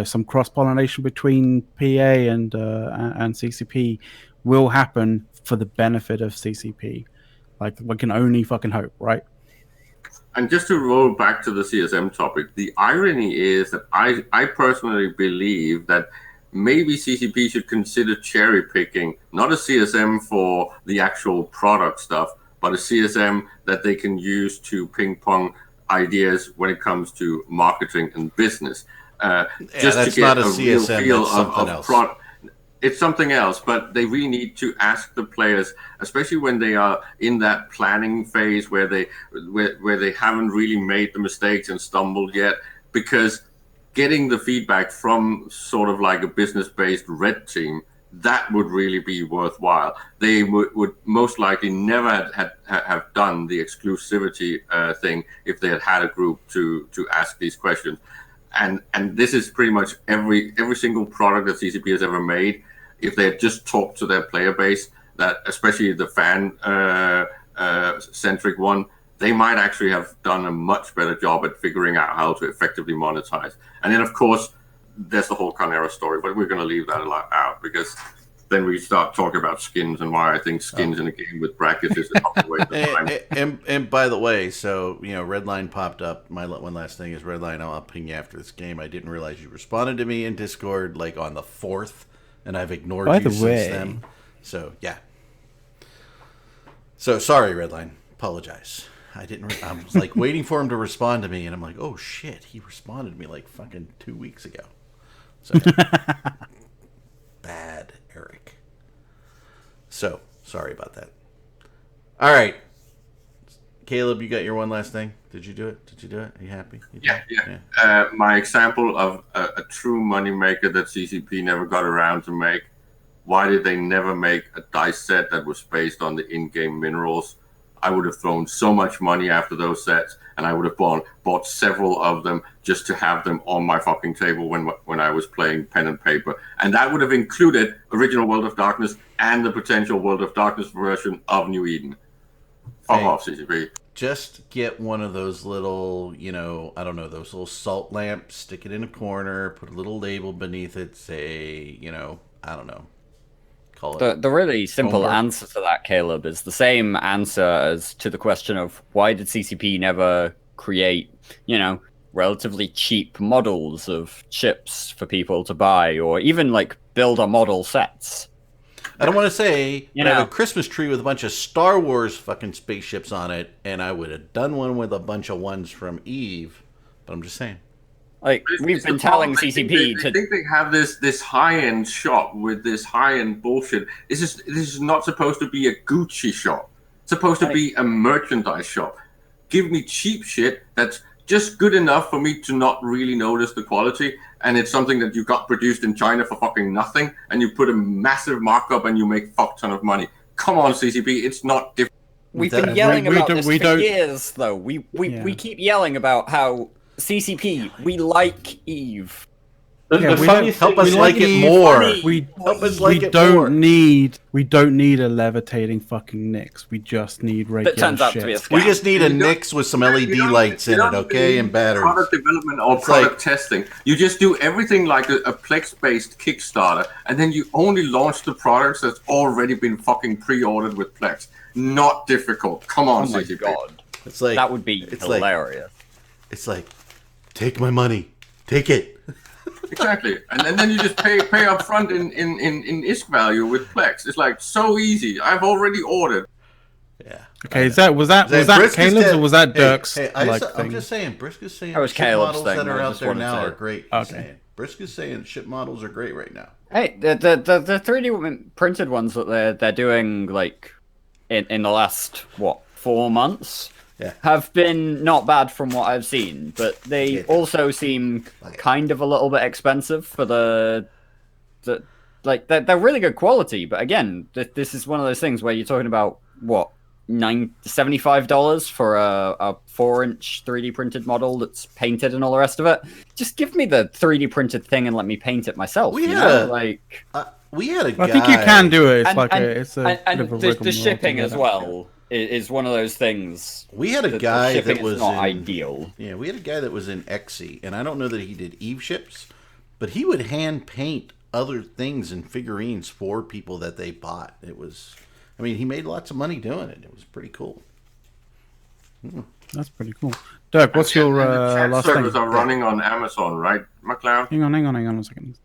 some cross pollination between PA and CCP will happen for the benefit of CCP. Like, we can only fucking hope, right? And just to roll back to the CSM topic, the irony is that I personally believe that maybe CCP should consider cherry picking, not a CSM for the actual product stuff, but a CSM that they can use to ping pong ideas when it comes to marketing and business. Just that's to get not a real CSM, feel that's something else. product. It's something else, but they really need to ask the players, especially when they are in that planning phase where they haven't really made the mistakes and stumbled yet, because getting the feedback from sort of like a business-based red team, that would really be worthwhile. They would most likely never have done the exclusivity thing if they had had a group to ask these questions. And this is pretty much every single product that CCP has ever made. If they had just talked to their player base, that especially the fan centric one, they might actually have done a much better job at figuring out how to effectively monetize. And then, of course, there's the whole Chimera story, but we're going to leave that out because then we start talking about skins and why I think skins in a game with brackets is not the way to time. And by the way, so, Redline popped up. My one last thing is Redline, I'll ping you after this game. I didn't realize you responded to me in Discord like on the 4th, and I've ignored you since then. So, yeah. So, sorry, Redline. Apologize. I was like waiting for him to respond to me, and I'm like, oh shit, he responded to me like fucking 2 weeks ago. So, bad, Eric. So, sorry about that. All right. Caleb, you got your one last thing? Did you do it? Are you happy? Yeah. My example of a true moneymaker that CCP never got around to make. Why did they never make a dice set that was based on the in-game minerals? I would have thrown so much money after those sets, and I would have bought several of them just to have them on my fucking table when I was playing pen and paper. And that would have included original World of Darkness and the potential World of Darkness version of New Eden. Fuck off, CCP. Just get one of those little, I don't know, those little salt lamps, stick it in a corner, put a little label beneath it, say, I don't know. Call it. The really simple homework. answer to that, Caleb, is the same answer as to the question of why did CCP never create, relatively cheap models of chips for people to buy, or even like build a model sets. I don't want to say I have a Christmas tree with a bunch of Star Wars fucking spaceships on it, and I would have done one with a bunch of ones from Eve, but I'm just saying. Like, we've been telling CCP I think they have this high-end shop with this high-end bullshit. This is not supposed to be a Gucci shop. It's supposed to be a merchandise shop. Give me cheap shit that's just good enough for me to not really notice the quality, and it's something that you got produced in China for fucking nothing, and you put a massive markup and you make fuck ton of money. Come on, CCP, it's not different. We've been yelling about this for years, though. We keep yelling about how CCP, we like Eve. The funny thing, help us like it more. We don't need a levitating fucking Nyx. We just need regular That turns out shit. to be a scam. We just need a Nyx with some LED lights in it, okay, and batteries. Product development or product testing. You just do everything like a Plex-based Kickstarter, and then you only launch the products that's already been fucking pre-ordered with Plex. Not difficult. Come on, Oh my CCP. god. It's like That would be hilarious. It's like, take my money, take it. Exactly, and then you just pay up front in ISK value with Plex. It's like so easy. I've already ordered. Yeah. Okay, was that Caleb's or was that Dirk's? I'm just saying, Brisk is saying That was ship Caleb's models thing, that are I out just there wanted now to- are great. Okay. Brisk is saying ship models are great right now. Hey, the 3D printed ones that they're doing like in the last 4 months have been not bad from what I've seen, but they also seem kind of a little bit expensive for they're really good quality, but again, this is one of those things where you're talking about $75 for a 4-inch 3D printed model that's painted and all the rest of it. Just give me the 3D printed thing and let me paint it myself. We had a guy. I think you can do it. It's And- like and- it's a and bit of a the rigmarole shipping to as get well is one of those things. We had a The guy shipping that was is not in, ideal. Yeah, we had a guy that was in Xe, and I don't know that he did Eve ships, but he would hand paint other things and figurines for people that they bought. It was, I mean, he made lots of money doing it. It was pretty cool. That's pretty cool. Dirk, what's your And the chat last servers thing? are running on Amazon, right, McLeod? Hang on a second.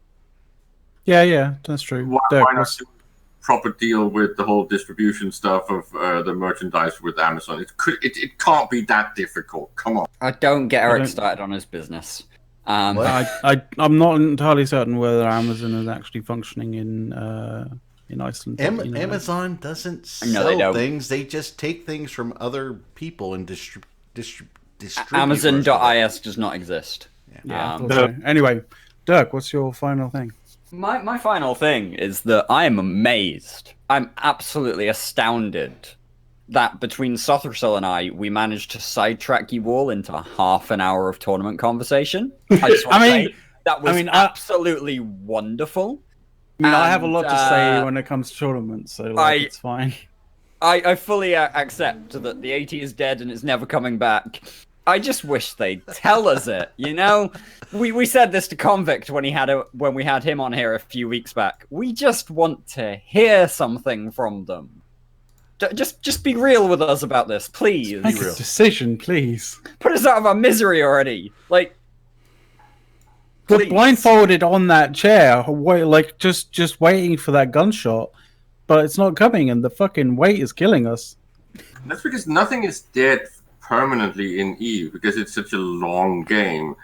Yeah, that's true. Why Dirk, not what's... do a proper deal with the whole distribution stuff of the merchandise with Amazon? It can't be that difficult. Come on. I don't get Eric don't- started on his business. What? I'm not entirely certain whether Amazon is actually functioning in Iceland. but, you know, Amazon doesn't No, they sell don't. things. They just take things from other people and distribute. Amazon.is does not exist. Yeah. Um, thought so. Anyway, Dirk, what's your final thing? My final thing is that I am amazed. I'm absolutely astounded that between Sothercell and I, we managed to sidetrack you all into half an hour of tournament conversation. I just want I to mean- say that was absolutely wonderful. I mean, I have a And, lot to say when it comes to tournaments, so like, it's fine. I fully accept that the AT is dead and it's never coming back. I just wish they'd tell us it, you know? We said this to Convict when we had him on here a few weeks back. We just want to hear something from them. Just be real with us about this, please. Make a decision, please. Put us out of our misery already. Like, We're please. blindfolded on that chair, like just waiting for that gunshot, but it's not coming, and the fucking wait is killing us. That's because nothing is dead permanently in Eve because it's such a long game.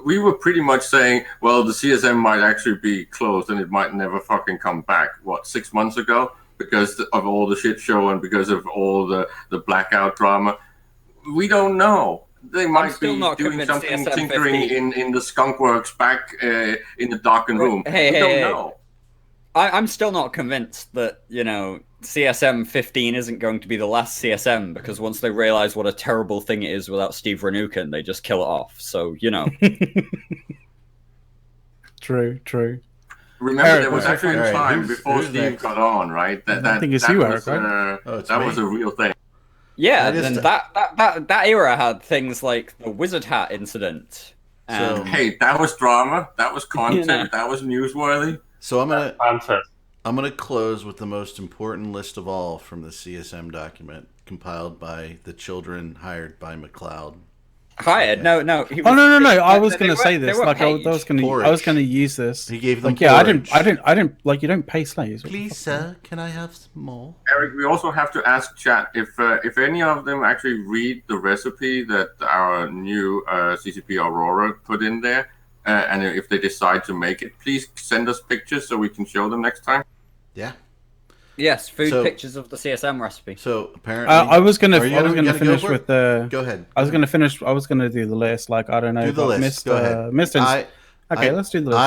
We were pretty much saying, well, the CSM might actually be closed and it might never fucking come back. What, 6 months ago? Because of all the shit show and because of all the blackout drama. We don't know. They might still be not doing convinced something, CSM tinkering 15. in the skunk works back in the darkened room. Hey, we hey, don't hey. know. I'm still not convinced that, you know, CSM 15 isn't going to be the last CSM, because once they realize what a terrible thing it is without Steve Renukin, they just kill it off. So, you know. True. Remember, Eric, there was right. actually a Alright, time who's before Steve next? got on, right? I think it's you, was, Eric, right? Oh, it's that me? was a real thing. Yeah, I just- and that era had things like the Wizard Hat incident. So- Hey, that was drama. That was content. You know. That was newsworthy. So I'm Fantastic. gonna close with the most important list of all from the CSM document compiled by the children hired by McLeod. Hired? No. Oh no! I was they gonna say weren't- they this. weren't Like I was paid. gonna use this. He gave them Like yeah, porridge. I didn't like you don't pay slaves. What the Please, fuck? sir, can I have some more? Eric, we also have to ask chat if any of them actually read the recipe that our new CCP Aurora put in there, and if they decide to make it, please send us pictures so we can show them next time. Yeah. Yes, food So- pictures of the CSM recipe. So apparently, I was gonna Are you finish go for it? with the. Go ahead. I was gonna do the list. Like I don't know. Do the but list. Missed, Go ahead. Missed okay, let's do the list.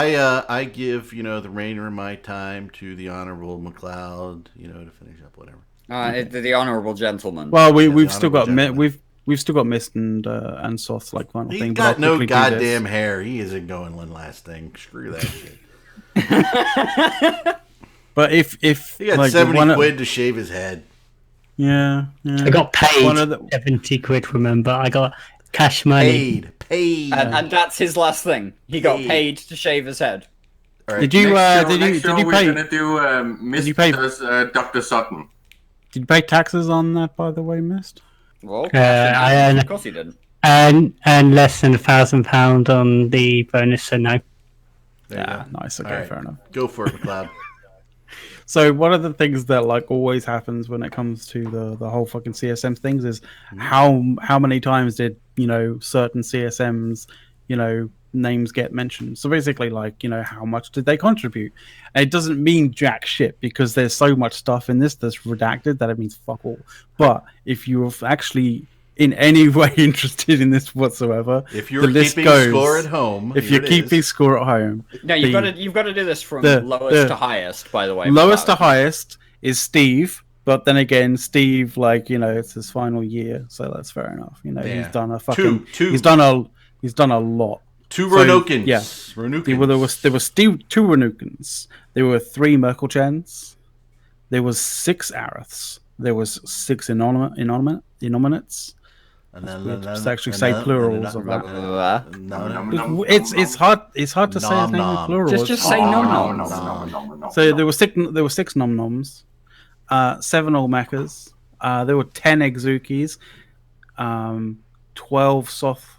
I give the remainder of my time to the honorable McLeod. To finish up whatever. The honourable gentleman. well, the we've still got honorable gentleman. we've still got Mist and Soth's like final He's thing. but got I'll no quickly do this. goddamn hair. He isn't going one last thing. Screw that shit. But if He got like, 70 one of- quid to shave his head. Yeah. I got paid One of the- 70 quid, remember? I got cash money. Paid. and that's his last thing. He got Paid. paid to shave his head. All right. Did you Next did you show we're pay gonna do Miss you pay- Dr. Sutton. did you pay taxes on that, by the way, Mist? Well, I of course he didn't. And less than £1,000 on the bonus, so no. There you Yeah, go. nice. Okay, All right. fair enough. Go for it, McLeod. So one of the things that like always happens when it comes to the whole fucking CSM things is how many times did certain CSMs names get mentioned. So basically like how much did they contribute? And it doesn't mean jack shit because there's so much stuff in this that's redacted that it means fuck all. But if you're actually in any way interested in this whatsoever, If you're the list keeping goes, score at home, if here you're it keeping is. score at home, No, you've got to do this from the- lowest to highest. By the way, lowest to McLeod. highest is Steve, but then again, Steve, it's his final year, so that's fair enough. He's Yeah. done a fucking, Two. he's done a lot. Two So, Renokins. yeah. Renokins. There was still 2 Renukins. There were 3 Merkelchens. There was 6 Araths. There was 6 Innominates. Just actually say plurals of that. It's hard to say his name in plural. Just say nom. So there were 6 Nom-Noms, 7 Olmecas. There were 10 Exukis, 12 Sothras.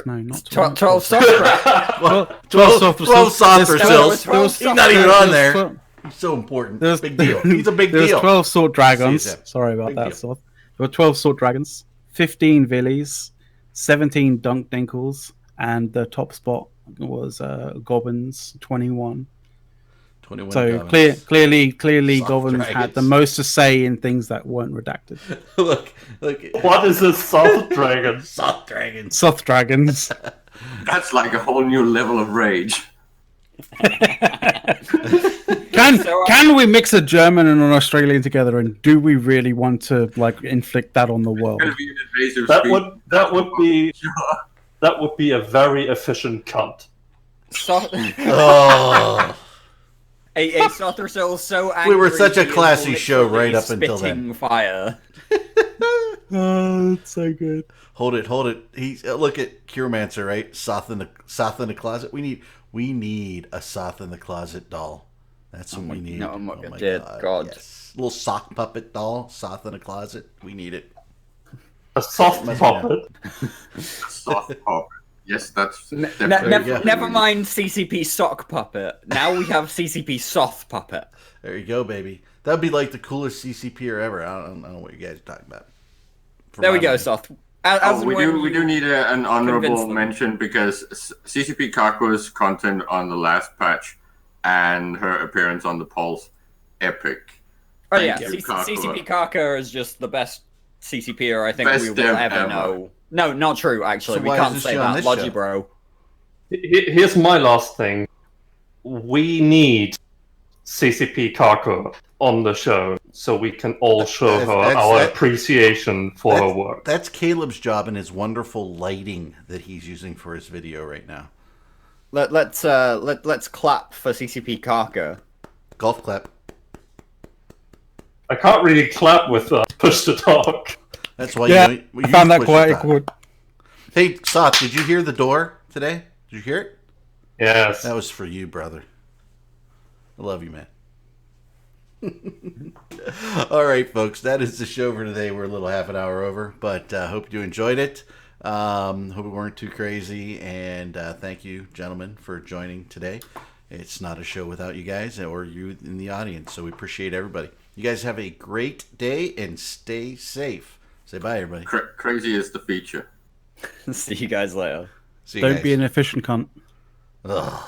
No, not 12. 12 Sothras. 12 Sothras. He's not even on there. He's so important. Big deal. He's a big deal. There was 12 Sword Dragons. See that. Sorry about Big that, deal. Soth. There were 12 Sword Dragons, 15 Villies, 17 Dunk Dinkles, and the top spot was Goblins, 21. 21 So Goblins. clearly, Soft Goblins dragons. had the most to say in things that weren't redacted. Look. What is a soft dragon? Soft dragons. Soft Dragons. That's like a whole new level of rage. Can we mix a German and an Australian together, and do we really want to inflict that on the world? Gonna be an invasive That species. would be a very efficient cunt. Oh. A Sothrasil so angry. We were such a he is classy show literally right up until then. spitting fire. Oh, it's so good. Hold it. He's look at Curomancer, right? Soth in the closet. We need a Soth in the closet doll. That's what we need. no, oh my dear God. Yes. Little sock puppet doll, Soth in the closet. We need it. A soft puppet. Soft puppet. Yes, that's There you go. Never mind CCP sock puppet. Now we have CCP soft puppet. There you go, baby. That'd be like the coolest CCPer ever. I don't know what you guys are talking about. For There we my go, money. soft. we do need an honorable mention because CCP Kako's content on the last patch and her appearance on the Pulse, epic. Oh yeah, Thank you, Kako. CCP Kaka is just the best CCPer I think Best we will dev ever ever. know. No, not true. Actually, So we why can't isn't say she on that. this show? Logibro. Here's my last thing. We need CCP Kako on the show so we can all show her our appreciation for her work. That's Caleb's job and his wonderful lighting that he's using for his video right now. Let's clap for CCP Kaka. Golf clap. I can't really clap with push to talk. That's why Yeah, you I found that push quite the button. awkward. Hey, Soth, did you hear the door today? Did you hear it? Yes. That was for you, brother. I love you, man. All right, folks, that is the show for today. We're a little half an hour over, but hope you enjoyed it. Hope we weren't too crazy, and thank you, gentlemen, for joining today. It's not a show without you guys or you in the audience, so we appreciate everybody. You guys have a great day and stay safe. Say bye, everybody. Crazy is the feature. See you guys later. See you Don't guys. be an efficient cunt. Ugh.